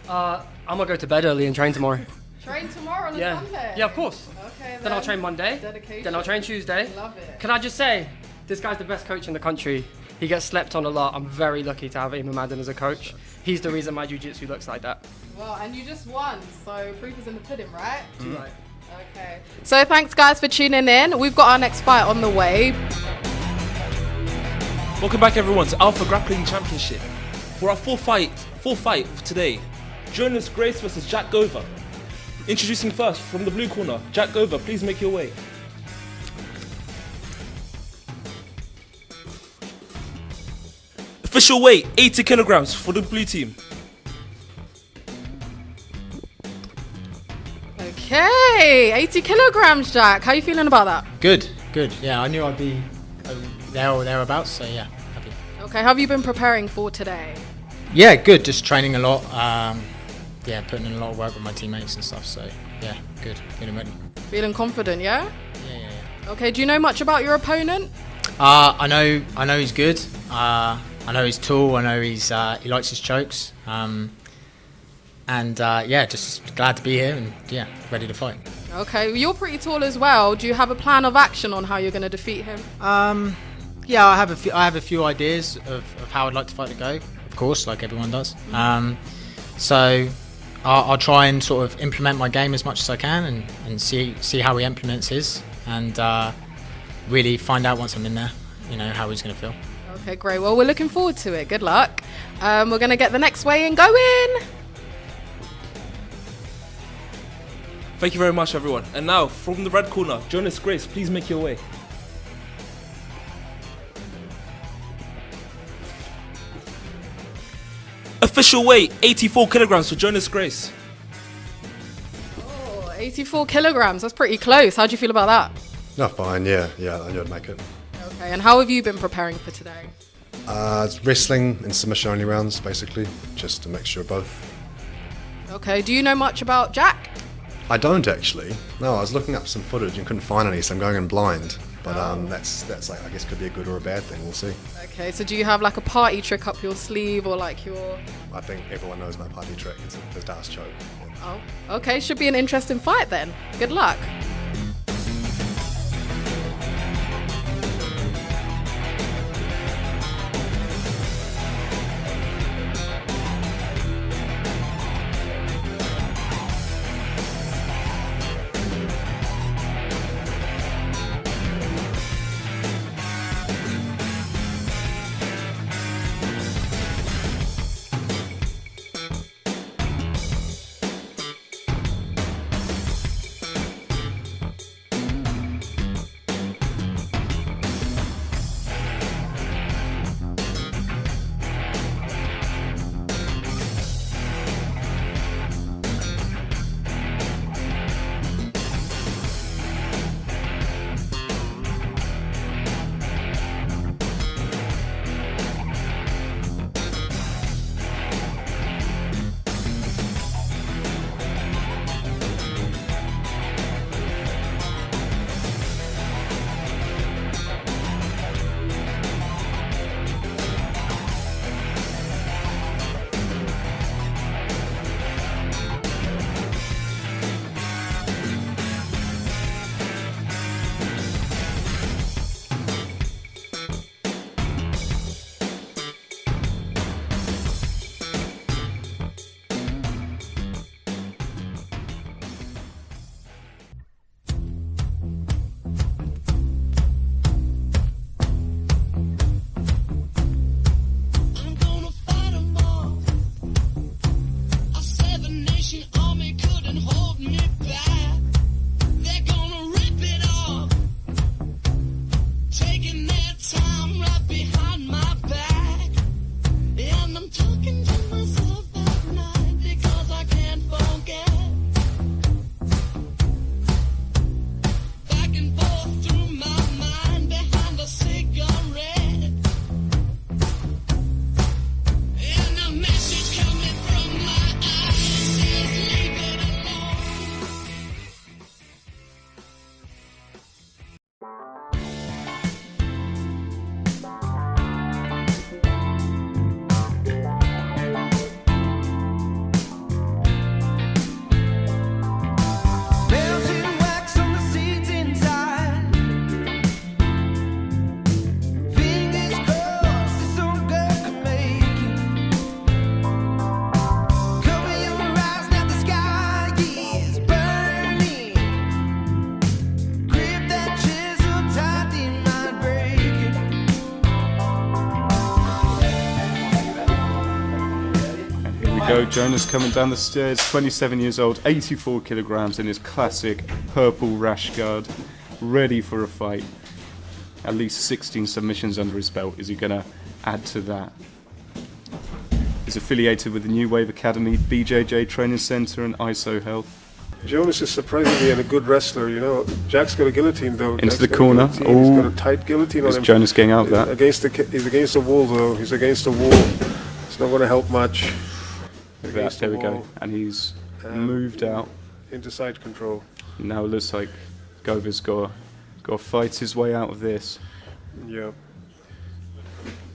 I'm gonna go to bed early and train tomorrow. Train tomorrow on a Sunday? Yeah, of course. Okay, then I'll train Monday. Dedication. Then I'll train Tuesday. Love it. Can I just say, this guy's the best coach in the country. He gets slept on a lot. I'm very lucky to have Eamon Madden as a coach. He's the reason my jiu-jitsu looks like that. Well, and you just won, so proof is in the pudding, right? Right. Okay. So thanks, guys, for tuning in. We've got our next fight on the way. Welcome back, everyone, to Alpha Grappling Championship. For our full fight for today, Jonas Grace versus Jack Gover. Introducing first, from the blue corner, Jack Gover, please make your way. Official weight, 80 kilograms for the blue team. Okay, 80 kilograms, Jack. How are you feeling about that? Good. Yeah, I knew I'd be there or thereabouts, so yeah, happy. Okay, how have you been preparing for today? Yeah, good. Just training a lot. Putting in a lot of work with my teammates and stuff. So yeah, good. Feeling ready. Feeling confident, yeah? Yeah. Okay, do you know much about your opponent? I know he's good. I know he's tall. I know he likes his chokes. Just glad to be here and ready to fight. Okay, well, you're pretty tall as well. Do you have a plan of action on how you're going to defeat him? I have a few ideas of how I'd like to fight the go. Of course, like everyone does. So I'll try and sort of implement my game as much as I can and see how he implements his, and really find out once I'm in there, how he's going to feel. Okay, great. Well, we're looking forward to it. Good luck. We're going to get the next weigh-in going. Thank you very much, everyone. And now, from the red corner, Jonas Grace, please make your way. Official weight, 84 kilograms for Jonas Grace. Oh, 84 kilograms. That's pretty close. How do you feel about that? No, fine. Yeah, I knew I'd make it. Okay, and how have you been preparing for today? It's wrestling and submission only rounds, basically, just a mixture of both. Okay, do you know much about Jack? I don't actually. No, I was looking up some footage and couldn't find any, so I'm going in blind. But that's like, I guess, could be a good or a bad thing. We'll see. Okay, so do you have like a party trick up your sleeve or like your... I think everyone knows my party trick. It's the dance choke. Oh, okay. Should be an interesting fight then. Good luck. Go, Jonas coming down the stairs, 27 years old, 84 kilograms in his classic purple rash guard, ready for a fight. At least 16 submissions under his belt. Is he going to add to that? He's affiliated with the New Wave Academy, BJJ Training Centre and ISO Health. Jonas is surprisingly a good wrestler, you know. Jack's got a guillotine though. Into Jack's the got corner. He's got a tight guillotine on him. Jonas getting out of that? He's against the wall though. He's against the wall. It's not going to help much. There we go. And he's moved out. Into side control. Now it looks like Gova's got to fight his way out of this. Yeah.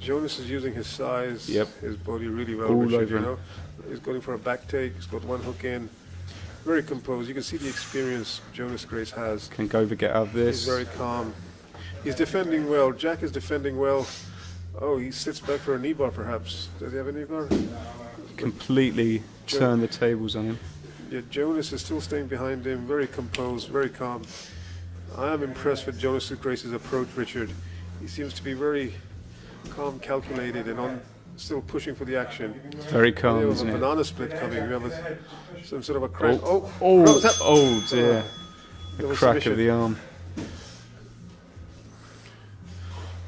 Jonas is using his size, his body really well, All Richard, over you him. know. He's going for a back take, he's got one hook in. Very composed. You can see the experience Jonas Grace has. Can Gova get out of this? He's very calm. He's defending well. Jack is defending well. Oh, he sits back for a knee bar perhaps. Does he have a knee bar? Completely turn the tables on him. Yeah, Jonas is still staying behind him. Very composed, very calm. I am impressed with Jonas Grace's approach, Richard. He seems to be very calm, calculated, and still pushing for the action. It's very calm, We have isn't a it? banana split coming. We have some sort of a crack. Oh dear. There A was crack submission. of the arm.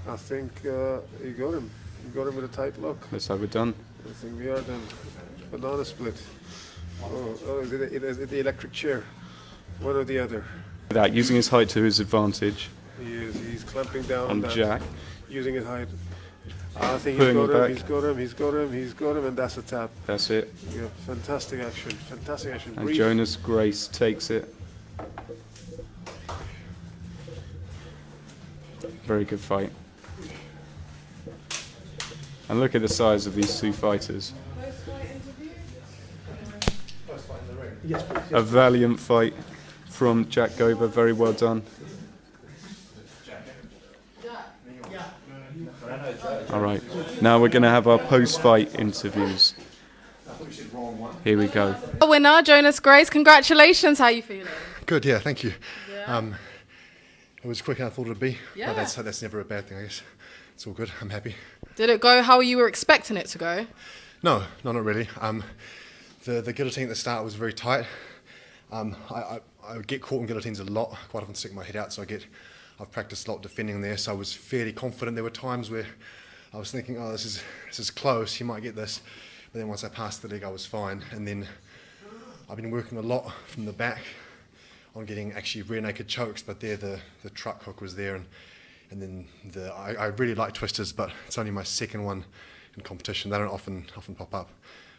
I think you got him. You got him with a tight lock. Looks like we're done. I think we are done. Banana split. Oh, is it the electric chair? One or the other. Without using his height to his advantage. He's clamping down on that. Jack. Using his height. I think Pulling he's it got him, back. he's got him, and that's a tap. That's it. Yeah, fantastic action. And Brief. Jonas Grace takes it. Very good fight. And look at the size of these two fighters. A valiant fight from Jack Gova. Very well done. All right. Now we're going to have our post-fight interviews. Here we go. The winner, Jonas Grace. Congratulations. How are you feeling? Good, yeah, thank you. It was quicker than I thought it would be. Yeah. But that's never a bad thing, I guess. It's all good. I'm happy. Did it go how you were expecting it to go? No, not really. The guillotine at the start was very tight. I get caught in guillotines a lot. Quite often stick my head out, so I've practiced a lot defending there. So I was fairly confident. There were times where I was thinking, oh, this is close. He might get this. But then once I passed the leg, I was fine. And then I've been working a lot from the back on getting actually rear naked chokes. But there, the truck hook was there, and then I really like twisters, but it's only my second one in competition. They don't often pop up.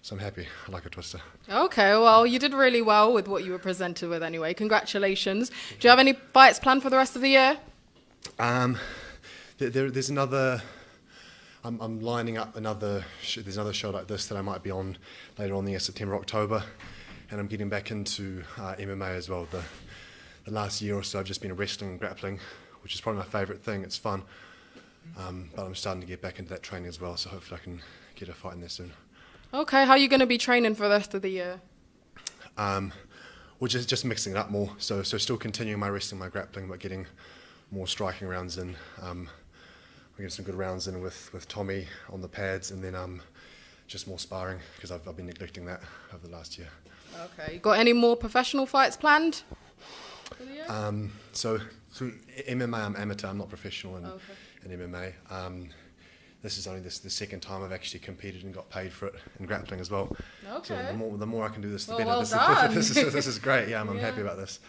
So I'm happy. I like a twister. Okay, well, you did really well with what you were presented with anyway. Congratulations. Do you have any fights planned for the rest of the year? There's another. I'm lining up another. There's another show like this that I might be on later on in the year, September, October, and I'm getting back into MMA as well. The last year or so, I've just been wrestling and grappling, which is probably my favourite thing. It's fun, but I'm starting to get back into that training as well. So hopefully I can get a fight in there soon. Okay, how are you going to be training for the rest of the year? Well, just mixing it up more. So still continuing my wrestling, my grappling, but getting more striking rounds in. We're getting some good rounds in with Tommy on the pads, and then just more sparring because I've been neglecting that over the last year. Okay, you got any more professional fights planned for the year? So through MMA, I'm amateur. I'm not professional in MMA. This is only the second time I've actually competed and got paid for it in grappling as well. Okay. So the more I can do this, the Well, better. well done. This is great. Yeah, I'm happy about this.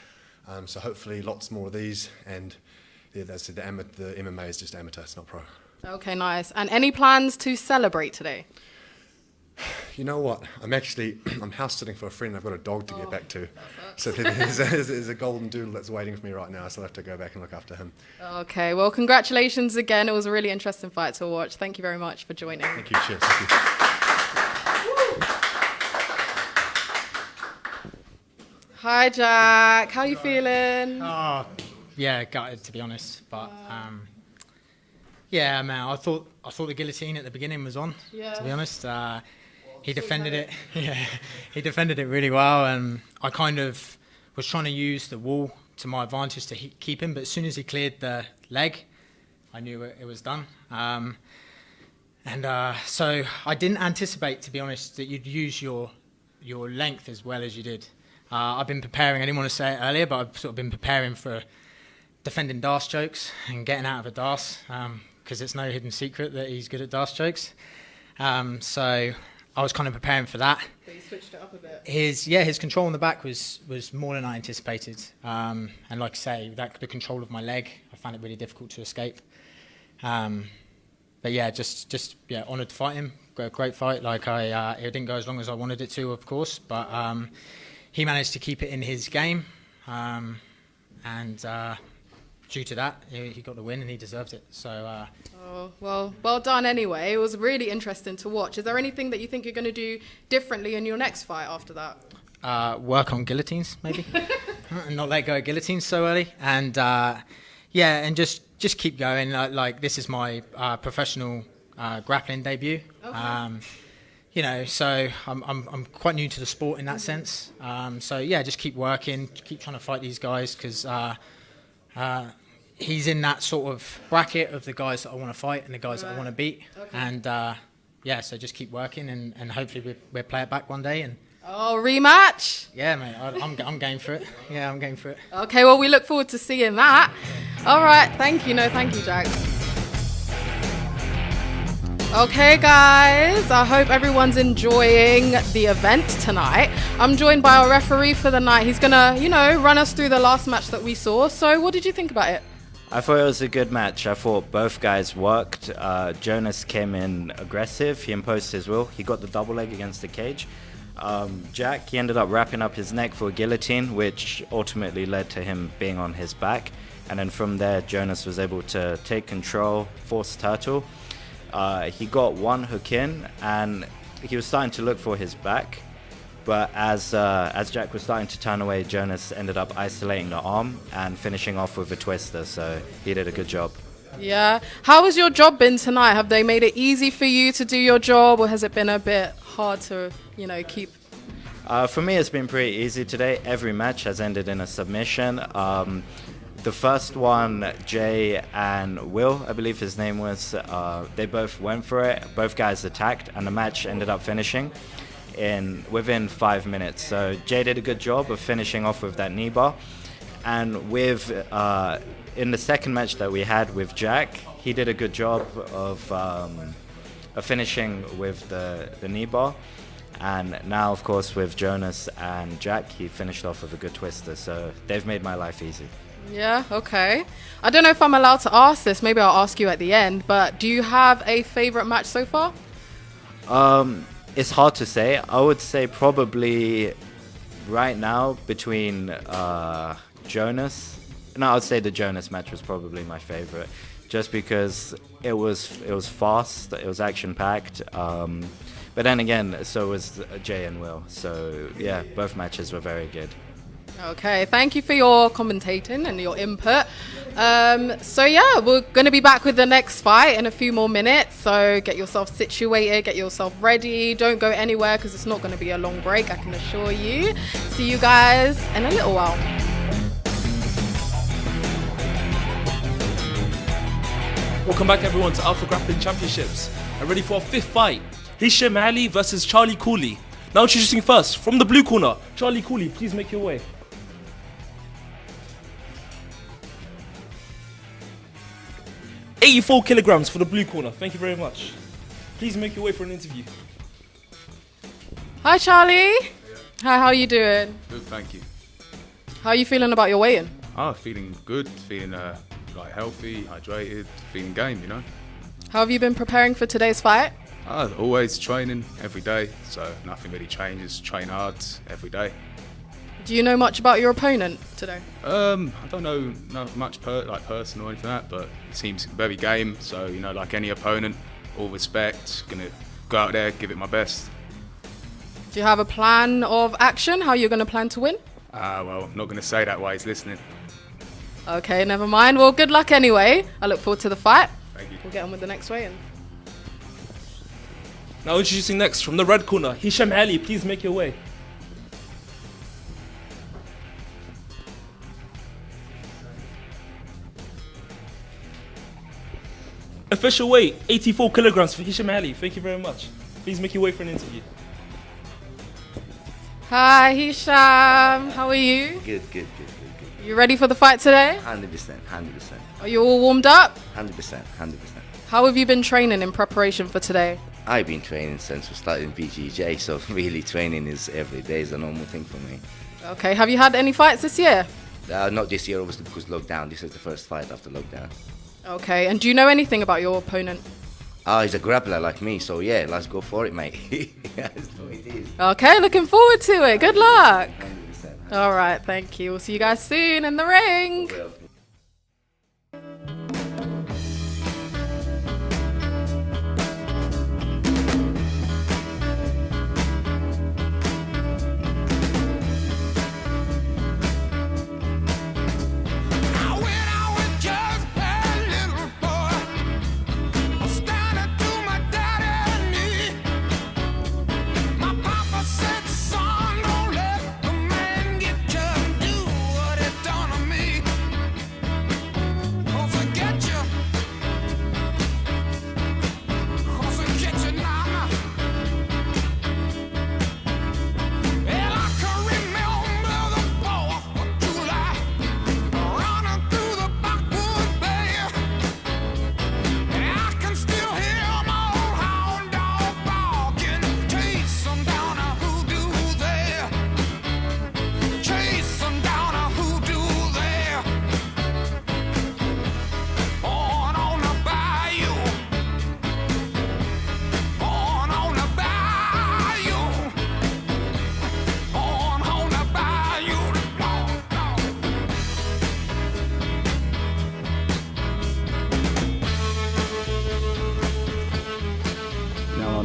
So hopefully lots more of these. And yeah, that's it. The MMA is just amateur. It's not pro. Okay, nice. And any plans to celebrate today? You know what? I'm house sitting for a friend. I've got a dog to get back to. So there's a golden doodle that's waiting for me right now. So I'll have to go back and look after him. Okay, well, congratulations again. It was a really interesting fight to watch. Thank you very much for joining. Thank you. Cheers. Thank you. Hi, Jack. How are you feeling? Oh, yeah, gutted to be honest. But yeah, man, I thought the guillotine at the beginning was on. Yeah. To be honest, he defended it. Yeah, he defended it really well, and I kind of was trying to use the wall to my advantage to keep him. But as soon as he cleared the leg, I knew it was done. So I didn't anticipate, to be honest, that you'd use your length as well as you did. I've been preparing. I didn't want to say it earlier, but I've sort of been preparing for defending Darce chokes and getting out of a Darce, because it's no hidden secret that he's good at Darce chokes. So I was kind of preparing for that. But you switched it up a bit. His control on the back was more than I anticipated. And like I say, the control of my leg, I found it really difficult to escape. But yeah, just honoured to fight him. Great fight. It didn't go as long as I wanted it to, of course, but he managed to keep it in his game. due to that, he got the win and he deserved it. So. Oh, well done anyway. It was really interesting to watch. Is there anything that you think you're going to do differently in your next fight after that? Work on guillotines, maybe, and not let go of guillotines so early. And and just keep going. Like this is my professional grappling debut. Okay. So I'm quite new to the sport in that sense. Just keep working, keep trying to fight these guys because he's in that sort of bracket of the guys that I want to fight and the guys that I want to beat. Okay. And so just keep working and hopefully we'll play it back one day. And rematch? Yeah, mate, I'm game for it. Yeah, I'm game for it. Okay, well, we look forward to seeing that. All right, thank you. No, thank you, Jack. Okay, guys, I hope everyone's enjoying the event tonight. I'm joined by our referee for the night. He's going to, run us through the last match that we saw. So what did you think about it? I thought it was a good match. I thought both guys worked. Jonas came in aggressive. He imposed his will. He got the double leg against the cage. Jack, he ended up wrapping up his neck for a guillotine, which ultimately led to him being on his back. And then from there, Jonas was able to take control, force turtle. He got one hook in, and he was starting to look for his back. But as Jack was starting to turn away, Jonas ended up isolating the arm and finishing off with a twister. So he did a good job. Yeah. How has your job been tonight? Have they made it easy for you to do your job, or has it been a bit hard to, keep? For me, it's been pretty easy today. Every match has ended in a submission. The first one, Jay and Will, I believe his name was, they both went for it. Both guys attacked, and the match ended up finishing within 5 minutes. So Jay did a good job of finishing off with that knee bar. And with in the second match that we had with Jack, he did a good job of finishing with the knee bar. And now, of course, with Jonas and Jack, he finished off with a good twister. So they've made my life easy. Yeah, okay. I don't know if I'm allowed to ask this. Maybe I'll ask you at the end. But do you have a favorite match so far? It's hard to say. I would say probably right now between Jonas. No, I would say the Jonas match was probably my favorite, just because it was fast, it was action packed. But then again, so was Jay and Will. So yeah, both matches were very good. Okay, thank you for your commentating and your input. We're going to be back with the next fight in a few more minutes. So get yourself situated, get yourself ready. Don't go anywhere because it's not going to be a long break, I can assure you. See you guys in a little while. Welcome back, everyone, to Alpha Grappling Championships. I'm ready for our fifth fight. Hisham Ali versus Charlie Cooley. Now introducing first, from the blue corner, Charlie Cooley, please make your way. $84 kilograms for the blue corner. Thank you very much. Please make your way for an interview. Hi, Charlie. Hi, how are you doing? Good, thank you. How are you feeling about your weigh-in? Feeling good, feeling healthy, hydrated, feeling game, How have you been preparing for today's fight? Always training every day, so nothing really changes. Train hard every day. Do you know much about your opponent today? I don't know much personal or anything like that, but it seems very game. So like any opponent, all respect. Gonna go out there, give it my best. Do you have a plan of action? How you're gonna plan to win? Well, I'm not gonna say that while he's listening. Okay, never mind. Well, good luck anyway. I look forward to the fight. Thank you. We'll get on with the next weigh-in. Now introducing next, from the red corner, Hisham Ali, please make your way. Official weight, 84 kilograms for Hisham Ali. Thank you very much. Please make your way for an interview. Hi, Hisham. How are you? Good. You ready for the fight today? 100%. Are you all warmed up? 100%. How have you been training in preparation for today? I've been training since we started in BGJ, so really training is every day is a normal thing for me. Okay, have you had any fights this year? Not this year, obviously, because lockdown. This is the first fight after lockdown. Okay, and do you know anything about your opponent? He's a grappler like me, so yeah, let's go for it, mate. That's what it is. Okay, looking forward to it. Good luck. 100%. All right, thank you. We'll see you guys soon in the ring.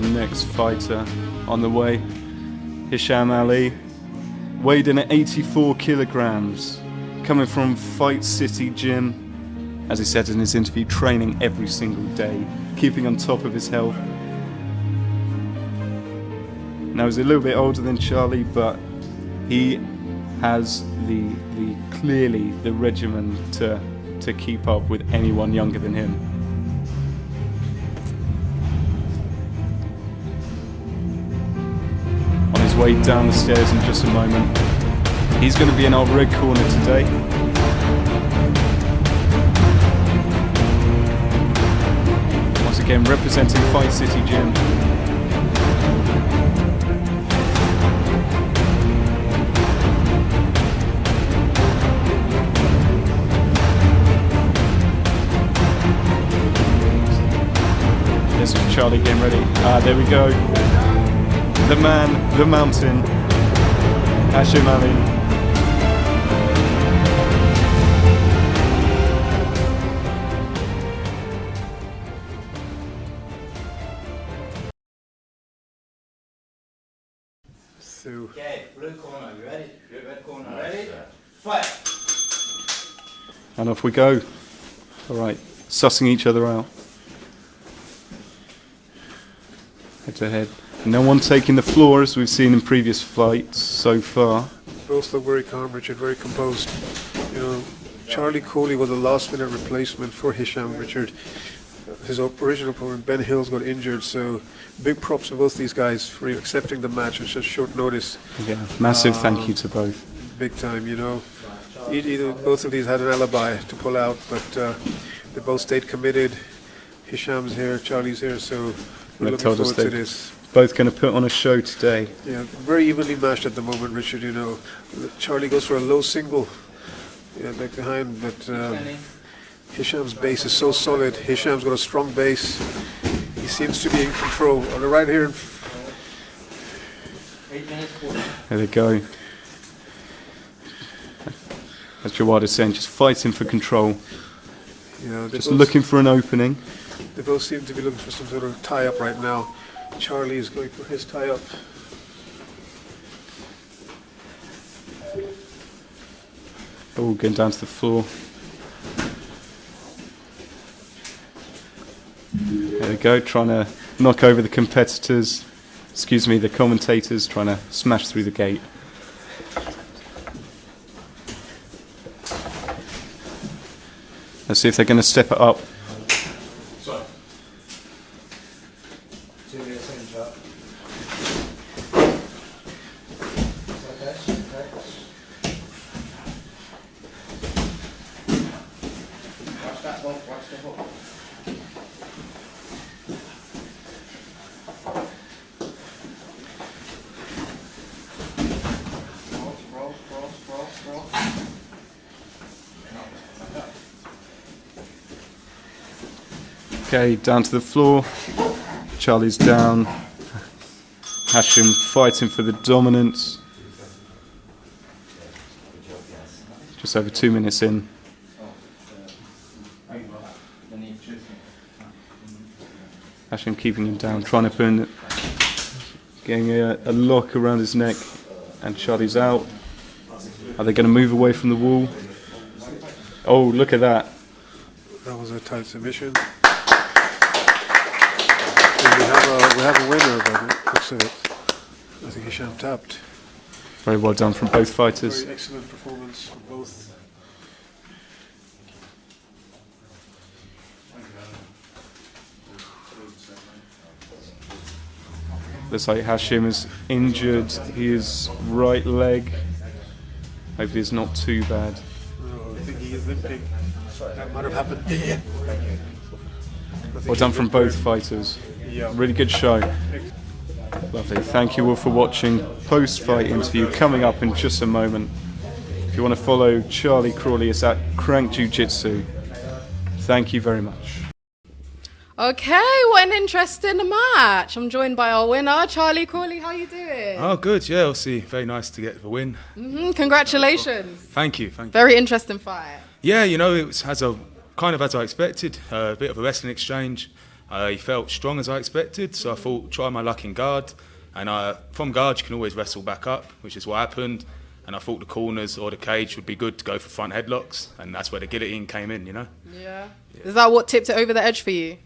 next fighter on the way, Hisham Ali, weighed in at 84 kilograms, coming from Fight City Gym, as he said in his interview, training every single day, keeping on top of his health. Now he's a little bit older than Charlie, but he has clearly the regimen to keep up with anyone younger than him. On his way down the stairs in just a moment, he's going to be in our red corner today. Once again, representing Fight City Gym. This is Charlie getting ready. There we go. The man, the mountain, Hashim Ali. So. Okay, blue corner, you ready? Red corner, ready? Fight! And off we go. Alright, sussing each other out. Head to head. No one taking the floor as we've seen in previous fights so far. Both look very calm, Richard, very composed. You know, Charlie Coley was a last-minute replacement for Hisham, Richard. His original opponent, Ben Hills, got injured, so big props to both these guys for accepting the match at such short notice. Yeah, massive thank you to both. Big time, you know. Both of these had an alibi to pull out, but they both stayed committed. Hisham's here, Charlie's here, so we're looking forward to this. Both going to put on a show today. Yeah, very evenly matched at the moment, Richard, you know. Charlie goes for a low single, back behind, but Hisham's base is so solid. Hisham's got a strong base. He seems to be in control. Right here. There they go. As Jawad is saying, just fighting for control. Just looking for an opening. They both seem to be looking for some sort of tie-up right now. Charlie is going for his tie-up. Oh, getting down to the floor. There we go, trying to knock over the competitors, the commentators, trying to smash through the gate. Let's see if they're going to step it up. Sorry. 2 minutes in, shot. Watch that hook, watch the hook. Scroll. Okay, down to the floor. Charlie's down. Hashim fighting for the dominance. Just over 2 minutes in. Hashim keeping him down, trying to put in, getting a lock around his neck, and Charlie's out. Are they going to move away from the wall? Oh, look at that. That was a tight submission. We have a winner, but it looks like I think Hisham tapped. Very well done from both fighters. Very excellent performance from both. Looks like Hashim is injured his right leg. Hopefully it's not too bad. I think he is limping. That might have happened. Yeah. Well done from both fighters. Yeah. Really good show. Lovely. Thank you all for watching. Post-fight interview coming up in just a moment. If you want to follow Charlie Crawley, it's at Crank Jiu-Jitsu. Thank you very much. Okay, what an interesting match. I'm joined by our winner, Charlie Crawley. How you doing? Oh, good. Yeah, obviously very nice to get the win. Congratulations. Thank you. Very interesting fight. Yeah, it was as I expected. A bit of a wrestling exchange. He felt strong as I expected, so I thought try my luck in guard. And from guard you can always wrestle back up, which is what happened. And I thought the corners or the cage would be good to go for front headlocks, and that's where the guillotine came in, you know. Yeah. Is that what tipped it over the edge for you?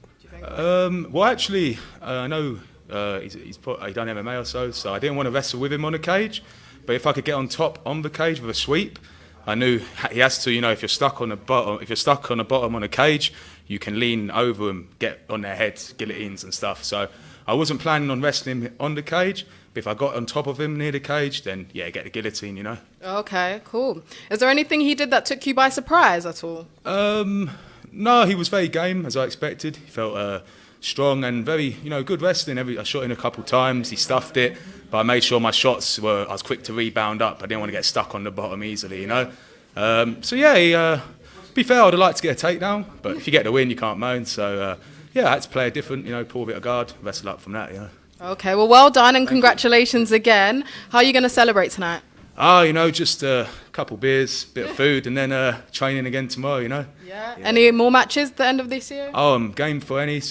Well, actually, I know he's done MMA or so I didn't want to wrestle with him on the cage. But if I could get on top on the cage with a sweep, I knew he has to. You know, if you're stuck on the bottom on a cage, you can lean over and get on their heads, guillotines and stuff. So I wasn't planning on wrestling him on the cage. But if I got on top of him near the cage, then yeah, get the guillotine, you know. Okay, cool. Is there anything he did that took you by surprise at all? No, he was very game, as I expected. He felt strong and very, good wrestling. I shot in a couple of times, he stuffed it, but I made sure my shots I was quick to rebound up. I didn't want to get stuck on the bottom easily, you know. To be fair, I'd like to get a takedown, but if you get the win, you can't moan. So, I had to play a different, pull a bit of guard, wrestle up from that, Okay, well done and congratulations again. How are you going to celebrate tonight? Just a couple beers, bit of food, and then training again tomorrow, Yeah. Any more matches at the end of this year? Oh, I'm game for any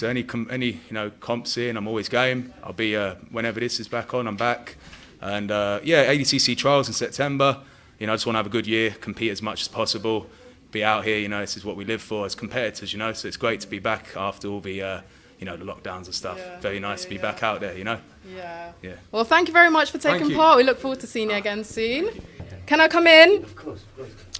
comps in, I'm always game. I'll be, whenever this is back on, I'm back. And ADCC trials in September. I just want to have a good year, compete as much as possible, be out here, this is what we live for as competitors, so it's great to be back after all the the lockdowns and stuff. Very nice to be back out there, Yeah. Yeah. Well, thank you very much for taking part. We look forward to seeing you again soon. Can I come in? Of course.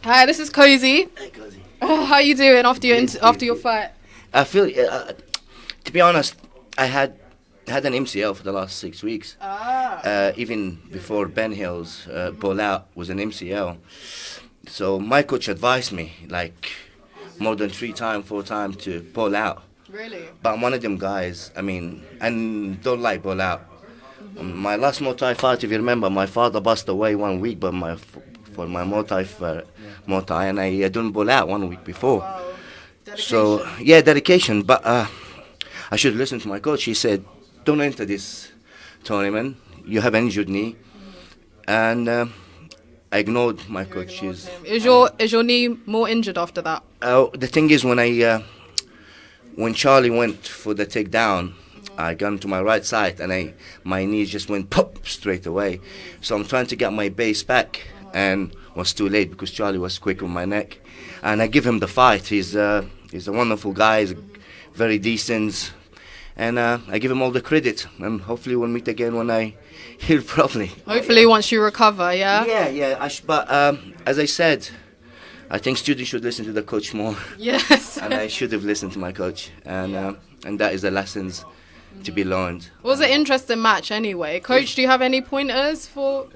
Hi, this is Cozy. Hey, Cozy. How are you doing after your fight? I feel, to be honest, I had an MCL for the last 6 weeks. Even before Ben Hill's ball out was an MCL. So my coach advised me, more than 4 times to pull out. Really? But I'm one of them guys, and don't like ball out. My last Muay Thai fight, if you remember, my father passed away 1 week for my Muay Thai, and I didn't ball out 1 week before. Wow. Dedication. So, yeah, dedication. But I should listen to my coach. He said, don't enter this tournament. You have an injured knee. And I ignored my coach. Is your knee more injured after that? The thing is, when Charlie went for the takedown, I got to my right side and my knee just went pop straight away. So I'm trying to get my base back and was too late because Charlie was quick on my neck. And I give him the fight. He's a wonderful guy, he's very decent. And I give him all the credit. And hopefully we'll meet again when I heal properly. Hopefully once you recover, yeah? Yeah. But as I said, I think students should listen to the coach more. Yes. And I should have listened to my coach. And that is the lessons to be learned. It was an interesting match anyway. Coach, do you have any pointers for...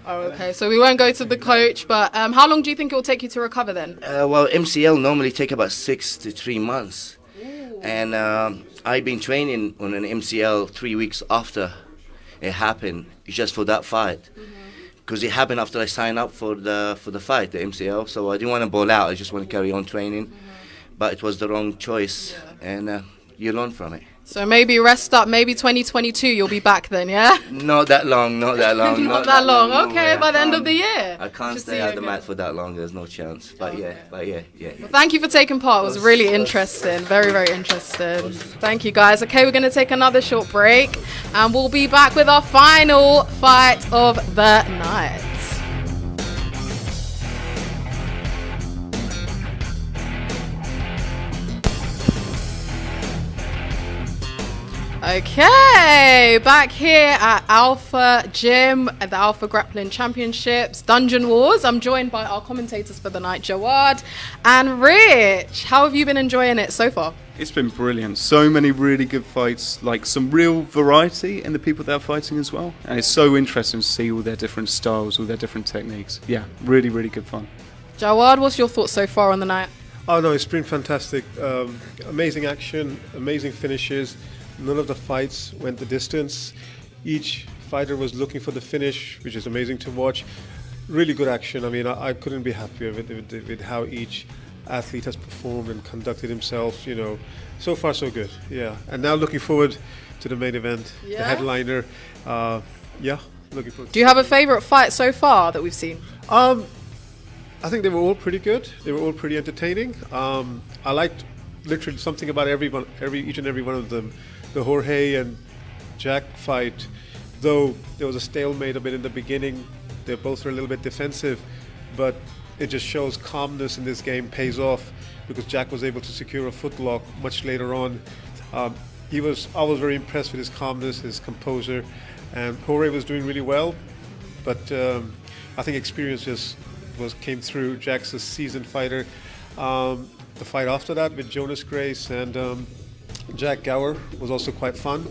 Oh, okay. So we won't go to the coach, but how long do you think it will take you to recover then? Well, MCL normally take about 6 to 3 months. Ooh. And I've been training on an MCL 3 weeks after it happened, just for that fight. Because it happened after I signed up for the fight, the MCL. So I didn't want to ball out. I just want to carry on training. But it was the wrong choice, and you learn from it. So maybe rest up. Maybe 2022 you'll be back then, yeah? Not that long. Not that long. Not that long. Okay, by the end of the year. I can't stay out the mat for that long. There's no chance. But yeah. Well, thank you for taking part. It was really interesting. Very, very interesting. Thank you, guys. Okay, we're going to take another short break, and we'll be back with our final fight of the night. Okay, back here at Alpha Gym at the Alpha Grappling Championships, Dungeon Wars. I'm joined by our commentators for the night, Jawad and Rich. How have you been enjoying it so far? It's been brilliant. So many really good fights, some real variety in the people that are fighting as well. And it's so interesting to see all their different styles, all their different techniques. Yeah, really, really good fun. Jawad, what's your thoughts so far on the night? Oh no, it's been fantastic. Amazing action, amazing finishes. None of the fights went the distance. Each fighter was looking for the finish, which is amazing to watch. Really good action. I couldn't be happier with how each athlete has performed and conducted himself. So far so good. Yeah, and now looking forward to the main event, the headliner. Looking forward. Do you have a favorite fight so far that we've seen? I think they were all pretty good. They were all pretty entertaining. I liked literally something about each and every one of them. The Jorge and Jack fight, though there was a stalemate a bit in the beginning, they both were a little bit defensive, but it just shows calmness in this game pays off because Jack was able to secure a footlock much later on. I was very impressed with his calmness, his composure, and Jorge was doing really well, but I think experience just came through. Jack's a seasoned fighter. The fight after that with Jonas Grace and Jack Gower was also quite fun.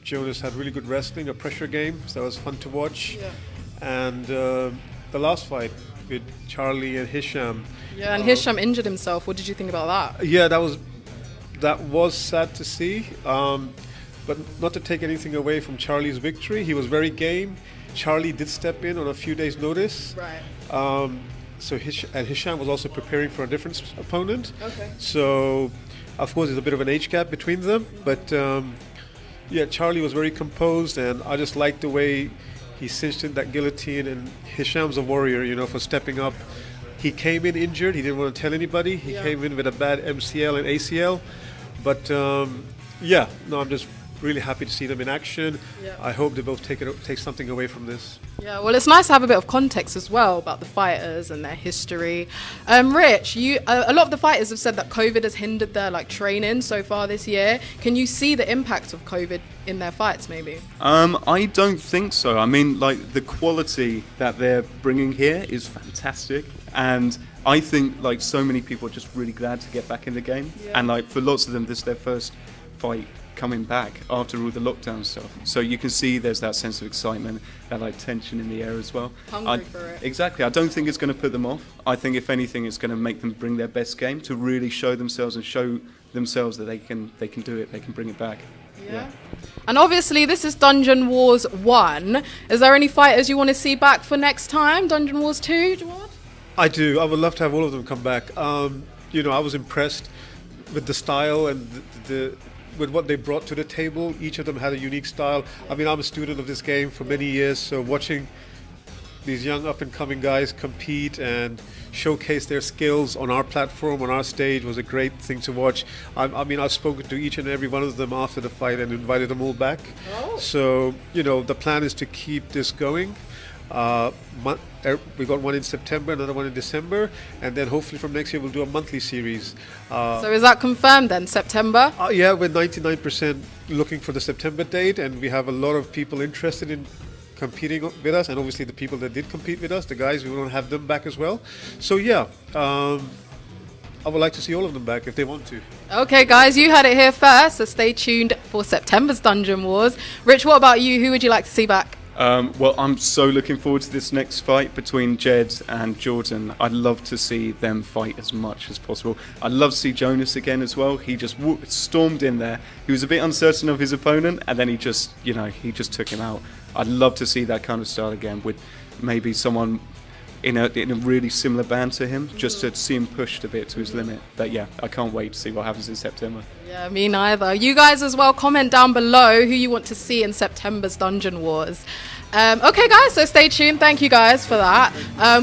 Jonas had really good wrestling, a pressure game, so that was fun to watch. Yeah. And the last fight with Charlie and Hisham. Yeah, and Hisham injured himself. What did you think about that? Yeah, that was sad to see. But not to take anything away from Charlie's victory, he was very game. Charlie did step in on a few days' notice. Right. So Hisham was also preparing for a different opponent. Okay. So, of course, there's a bit of an age gap between them. But yeah, Charlie was very composed, and I just liked the way he cinched in that guillotine. And Hisham's a warrior, for stepping up. He came in injured. He didn't want to tell anybody. He came in with a bad MCL and ACL. But I'm just really happy to see them in action. Yeah. I hope they both take something away from this. Yeah, well, it's nice to have a bit of context as well about the fighters and their history. Rich, a lot of the fighters have said that COVID has hindered their training so far this year. Can you see the impact of COVID in their fights, maybe? I don't think so. I mean, the quality that they're bringing here is fantastic, and I think so many people are just really glad to get back in the game. Yeah. And for lots of them, this is their first fight coming back after all the lockdown stuff. So you can see there's that sense of excitement, that tension in the air as well. Hungry for it. Exactly. I don't think it's going to put them off. I think if anything, it's going to make them bring their best game to really show themselves and show themselves that they can do it. They can bring it back. Yeah. And obviously this is Dungeon Wars 1. Is there any fighters you want to see back for next time? Dungeon Wars 2, Jawad? I do. I would love to have all of them come back. I was impressed with the style and with what they brought to the table. Each of them had a unique style. I mean, I'm a student of this game for many years, so watching these young up-and-coming guys compete and showcase their skills on our platform, on our stage, was a great thing to watch. I've spoken to each and every one of them after the fight and invited them all back. Oh. So, the plan is to keep this going. We got one in September, another one in December, and then hopefully from next year we'll do a monthly series. So is that confirmed then, September? Yeah, we're 99% looking for the September date, and we have a lot of people interested in competing with us, and obviously the people that did compete with us, the guys, we want to have them back as well. So yeah, I would like to see all of them back if they want to. Okay, guys, you heard it here first, so stay tuned for September's Dungeon Wars. Rich, what about you? Who would you like to see back? Well, I'm so looking forward to this next fight between Jed and Jordan. I'd love to see them fight as much as possible. I'd love to see Jonas again as well. He just stormed in there. He was a bit uncertain of his opponent, and then he just took him out. I'd love to see that kind of style again with maybe someone in a really similar band to him, just to see him pushed a bit to his limit. But yeah, I can't wait to see what happens in September. Yeah, me neither. You guys as well, comment down below who you want to see in September's Dungeon Wars. Okay, guys, so stay tuned. Thank you guys for that.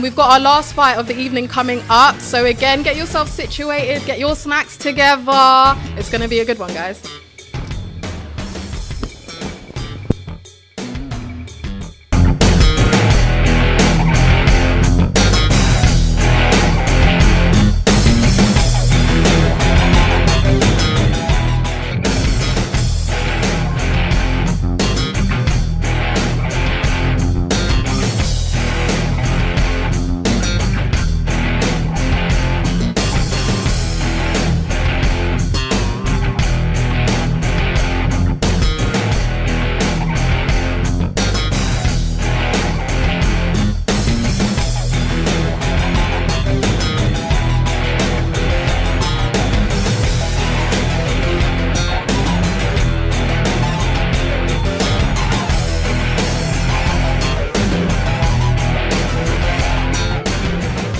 We've got our last fight of the evening coming up. So again, get yourself situated, get your snacks together. It's going to be a good one, guys.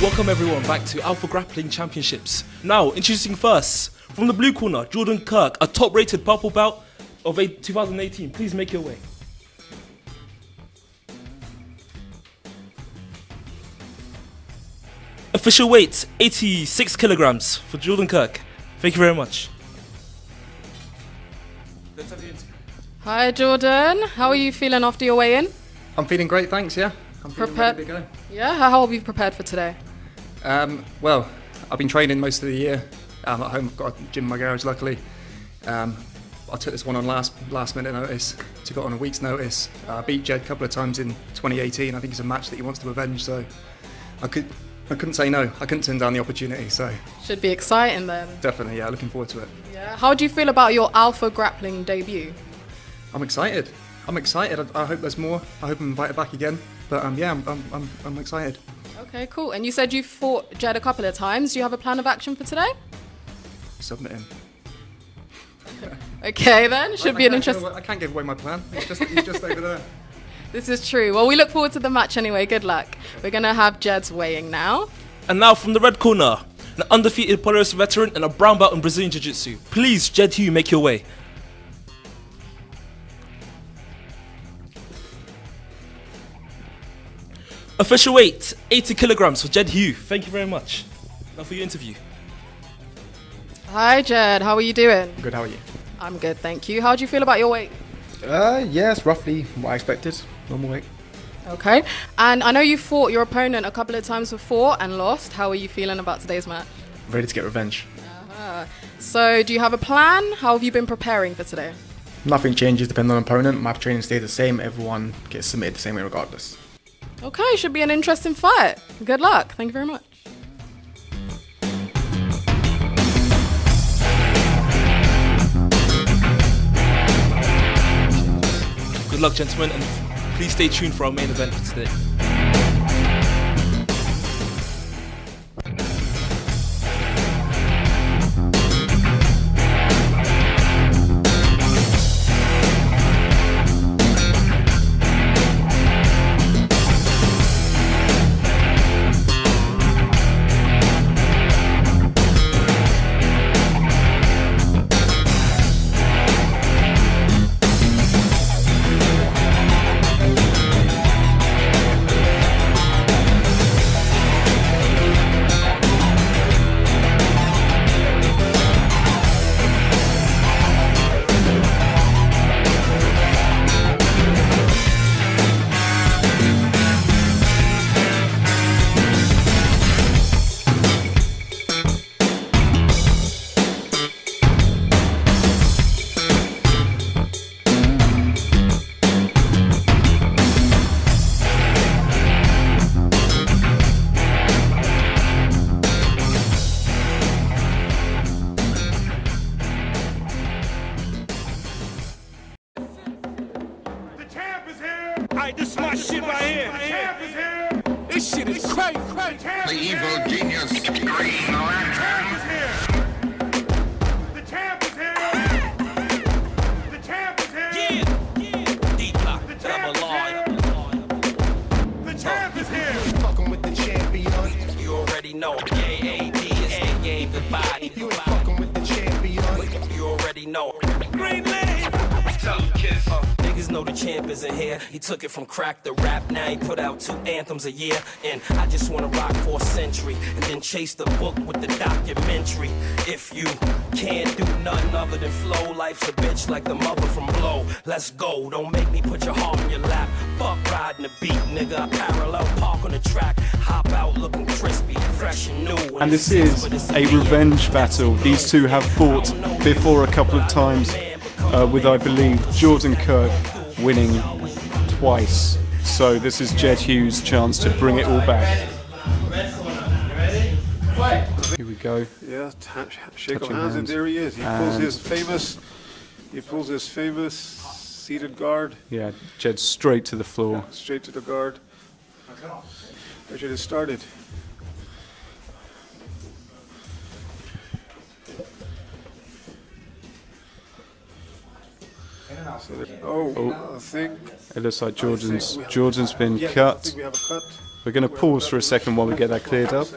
Welcome everyone back to Alpha Grappling Championships. Now, introducing first, from the blue corner, Jordan Kirk, a top-rated purple belt of 2018. Please make your way. Official weight, 86 kilograms for Jordan Kirk. Thank you very much. Let's have the interview. Hi, Jordan. How are you feeling after your weigh-in? I'm feeling great, thanks, yeah. I'm feeling ready to go. Yeah, how have you prepared for today? Well, I've been training most of the year. At home, I've got a gym in my garage, luckily. I took this one on last minute notice, took it on a week's notice. I beat Jed a couple of times in 2018. I think it's a match that he wants to avenge, so I couldn't say no. I couldn't turn down the opportunity, so. Should be exciting then. Definitely, yeah, looking forward to it. Yeah. How do you feel about your Alpha grappling debut? I'm excited. I hope there's more. I hope I'm invited back again. But yeah, I'm excited. Okay, cool. And you said you fought Jed a couple of times. Do you have a plan of action for today? Submit him. Okay then, should be an interesting. I can't give away my plan. He's just over there. This is true. Well, we look forward to the match anyway. Good luck. We're gonna have Jed's weighing now. And now from the red corner, an undefeated Polaris veteran and a brown belt in Brazilian Jiu-Jitsu. Please, Jed Hugh, make your way. Official weight, 80 kilograms for Jed Hugh. Thank you very much. Now for your interview. Hi, Jed. How are you doing? Good, how are you? I'm good, thank you. How do you feel about your weight? Yeah, it's roughly what I expected. Normal weight. Okay. And I know you fought your opponent a couple of times before and lost. How are you feeling about today's match? Ready to get revenge. So, do you have a plan? How have you been preparing for today? Nothing changes depending on opponent. My training stays the same. Everyone gets submitted the same way regardless. Okay, should be an interesting fight. Good luck. Thank you very much. Good luck, gentlemen, and please stay tuned for our main event for today. Alright, this is my shit right here. The champ is here. This shit is crazy. The evil genius Green Lantern is here. The champ is here. The champ is here. Yeah. D-Block, the champ is here. The champ is here. Fucking with the champion. You already know. K-A-D is the game. Goodbye. You ain't fucking with the champion. You already know. Green Lantern. Tell them kids. Niggas know the champ isn't here. He took it from crack to rap. Now he put out 2 anthems a year. And I just wanna rock for a century and then chase the book with the documentary. If you can't do nothing other than flow, life's a bitch like the mother from Blow. Let's go, don't make me put your heart on your lap. Fuck riding the beat, nigga. I parallel park on the track. Hop out looking crispy, fresh and new. And this is a revenge battle. These two have fought before a couple of times. With, I believe, Jordan Kirk winning twice. So this is Jed Hughes' chance to bring it all back. Here we go. Yeah, shake of hands, and there he is. He pulls his famous seated guard. Yeah, Jed straight to the floor. Straight to the guard. I should have started. I think it looks like Jordan's been cut. we have a cut. We're going to pause for a second while we get that cleared up.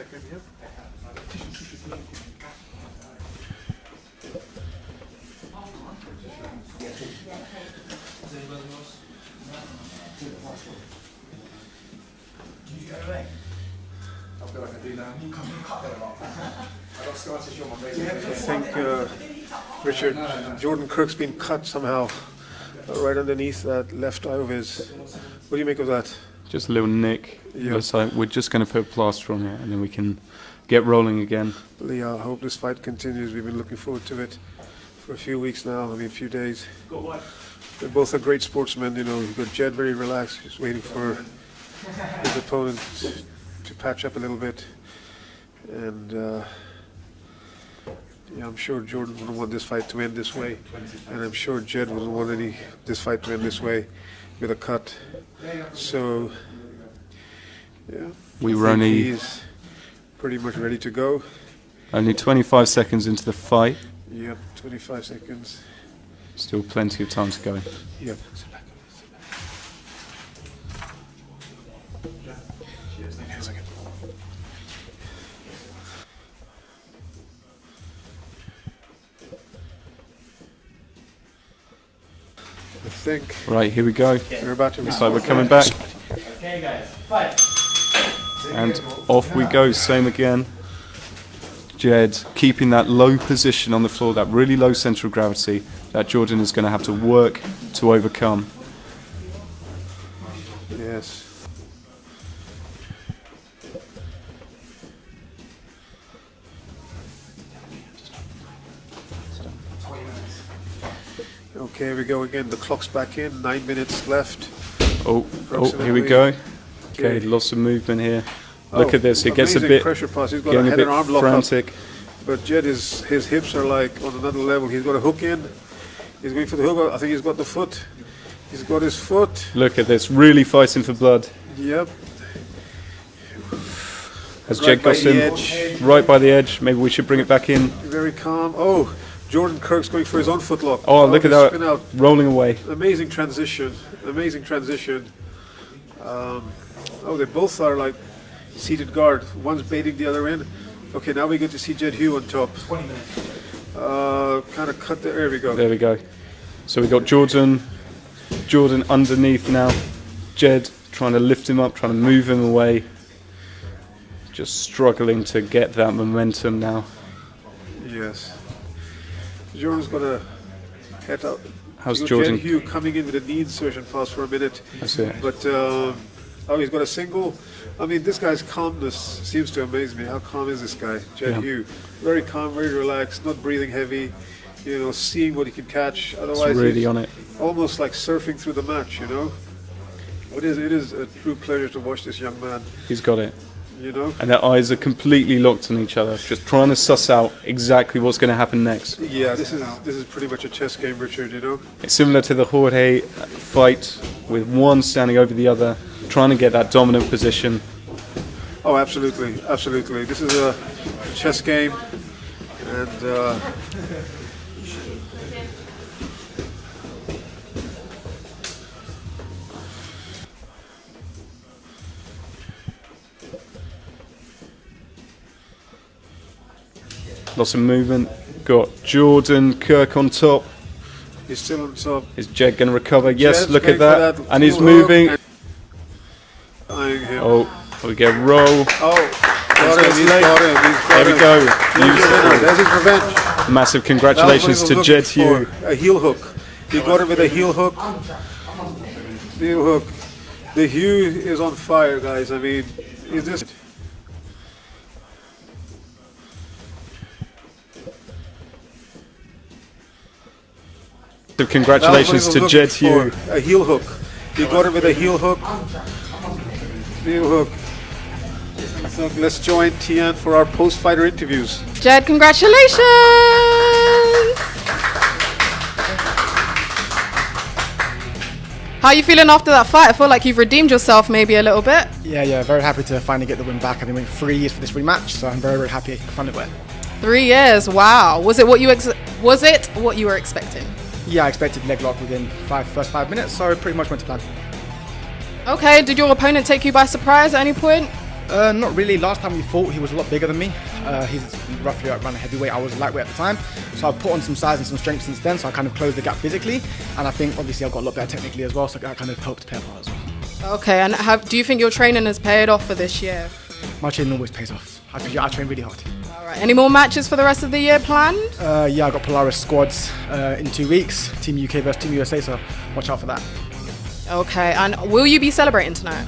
I think, Richard, Jordan Kirk's been cut somehow, right underneath that left eye of his. What do you make of that? Just a little nick. Yeah. Looks like we're just going to put a plaster on it and then we can get rolling again. Lee, I hope this fight continues. We've been looking forward to it for a few weeks now, a few days. They're both are great sportsmen, you know. You've got Jed very relaxed, just waiting for his opponent to patch up a little bit. And yeah, I'm sure Jordan wouldn't want this fight to end this way. And I'm sure Jed wouldn't want this fight to end this way with a cut. So, yeah. He's pretty much ready to go. Only 25 seconds into the fight. Yep, 25 seconds. Still plenty of time to go. Yep. I think. Right, here we go. We're about to Looks like we're coming back. Okay, guys, fight. And off we go, same again. Jed keeping that low position on the floor, that really low central gravity that Jordan is going to have to work to overcome. Yes. Okay, here we go again. The clock's back in. 9 minutes left. Oh, here we go. Okay, lots of movement here. Look at this. It gets a bit pressure pass. He's got getting a a head bit and arm lock frantic. up. But Jed his hips are like on another level. He's got a hook in. He's going for the hook. I think he's got the foot. He's got his foot. Look at this. Really fighting for blood. Yep. Has Jed got him right by the edge? Maybe we should bring it back in. Very calm. Oh, Jordan Kirk's going for his own footlock. Oh, look at that. Spin out. Rolling away. Amazing transition. Amazing transition. Oh, they both are like seated guard. One's baiting the other in. Okay, now we get to see Jed Hugh on top. 20 minutes. Kind of cut there. There we go. There we go. So we got Jordan underneath now. Jed trying to lift him up, trying to move him away. Just struggling to get that momentum now. Yes. Jordan's got to head out. How's Jordan? Jed Hugh coming in with a knee insertion pass for a minute. That's it. But, oh, he's got a single. I mean, this guy's calmness seems to amaze me. How calm is this guy, Jed Hugh? Very calm, very relaxed, not breathing heavy, you know, seeing what he can catch. Otherwise, it's really on it. Almost like surfing through the match, you know. It is a true pleasure to watch this young man. He's got it. You know? And their eyes are completely locked on each other, just trying to suss out exactly what's going to happen next. Yeah, this is pretty much a chess game, Richard, you know? It's similar to the Jorge fight, with one standing over the other, trying to get that dominant position. Oh, absolutely, absolutely. This is a chess game, and lots of movement. Got Jordan Kirk on top. He's still on top. Is Jed going to recover? Yes, Jed's look at going that. And he's moving. Eyeing him. Oh, we get roll. Oh, got him. There we go. There's his revenge. Massive congratulations to Jed Hugh. A heel hook. He got him with a heel hook. Heel hook. The Hugh is on fire, guys. I mean, he's just... Congratulations to Jed Hugh. A heel hook. He got him with a heel hook. Heel hook. So let's join Tian for our post-fighter interviews. Jed, congratulations! How are you feeling after that fight? I feel like you've redeemed yourself maybe a little bit. Yeah, very happy to finally get the win back. I've been waiting 3 years for this rematch, so I'm very happy I finally win. 3 years, wow. Was it what you were expecting? Yeah, I expected leg lock within first 5 minutes, so pretty much went to plan. Okay, did your opponent take you by surprise at any point? Not really. Last time we fought, he was a lot bigger than me. He's roughly around a heavyweight. I was a lightweight at the time. So I've put on some size and some strength since then, so I kind of closed the gap physically. And I think, obviously, I've got a lot better technically as well, so that kind of helped pay off as well. Okay, and do you think your training has paid off for this year? My training always pays off. I train really hard. All right. Any more matches for the rest of the year planned? Yeah, I got Polaris squads in 2 weeks. Team UK versus Team USA, so watch out for that. Okay. And will you be celebrating tonight?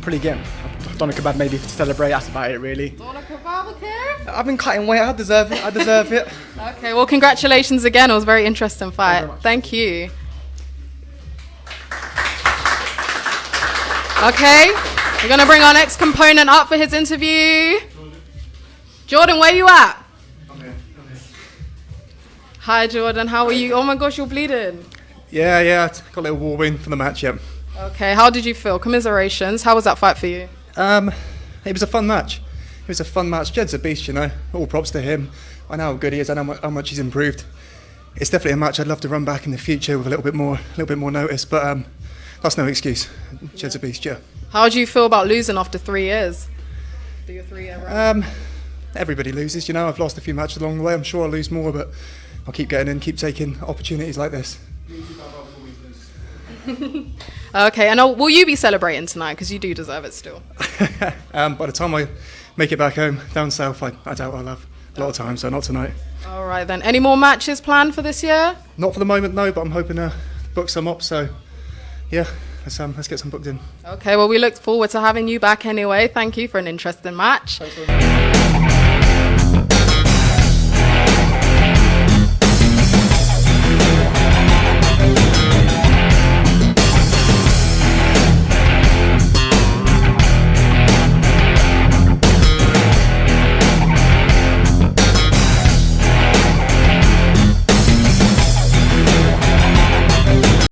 Pretty game. I've done a kebab maybe to celebrate. That's about it, really. Done a kebab, okay? I've been cutting weight. I deserve it. I deserve it. Okay. Well, congratulations again. It was a very interesting fight. Thank you. Okay. We're gonna bring our next component up for his interview. Jordan, where you at? Hi, Jordan. How are you? Oh my gosh, you're bleeding. Yeah, got a little war win for the match, yeah. Okay, how did you feel? Commiserations. How was that fight for you? It was a fun match. Jed's a beast, you know. All props to him. I know how good he is. I know how much he's improved. It's definitely a match I'd love to run back in the future with a little bit more notice. But that's no excuse. Jed's a beast, yeah. How do you feel about losing after 3 years? Do your 3-year run? Everybody loses, you know. I've lost a few matches along the way. I'm sure I'll lose more, but I'll keep getting in, keep taking opportunities like this. Okay, and will you be celebrating tonight? Because you do deserve it still. By the time I make it back home down south, I doubt I'll have a lot of time, so not tonight. All right then. Any more matches planned for this year? Not for the moment, no, but I'm hoping to book some up, so yeah, let's get some booked in. Okay, well, we look forward to having you back anyway. Thank you for an interesting match.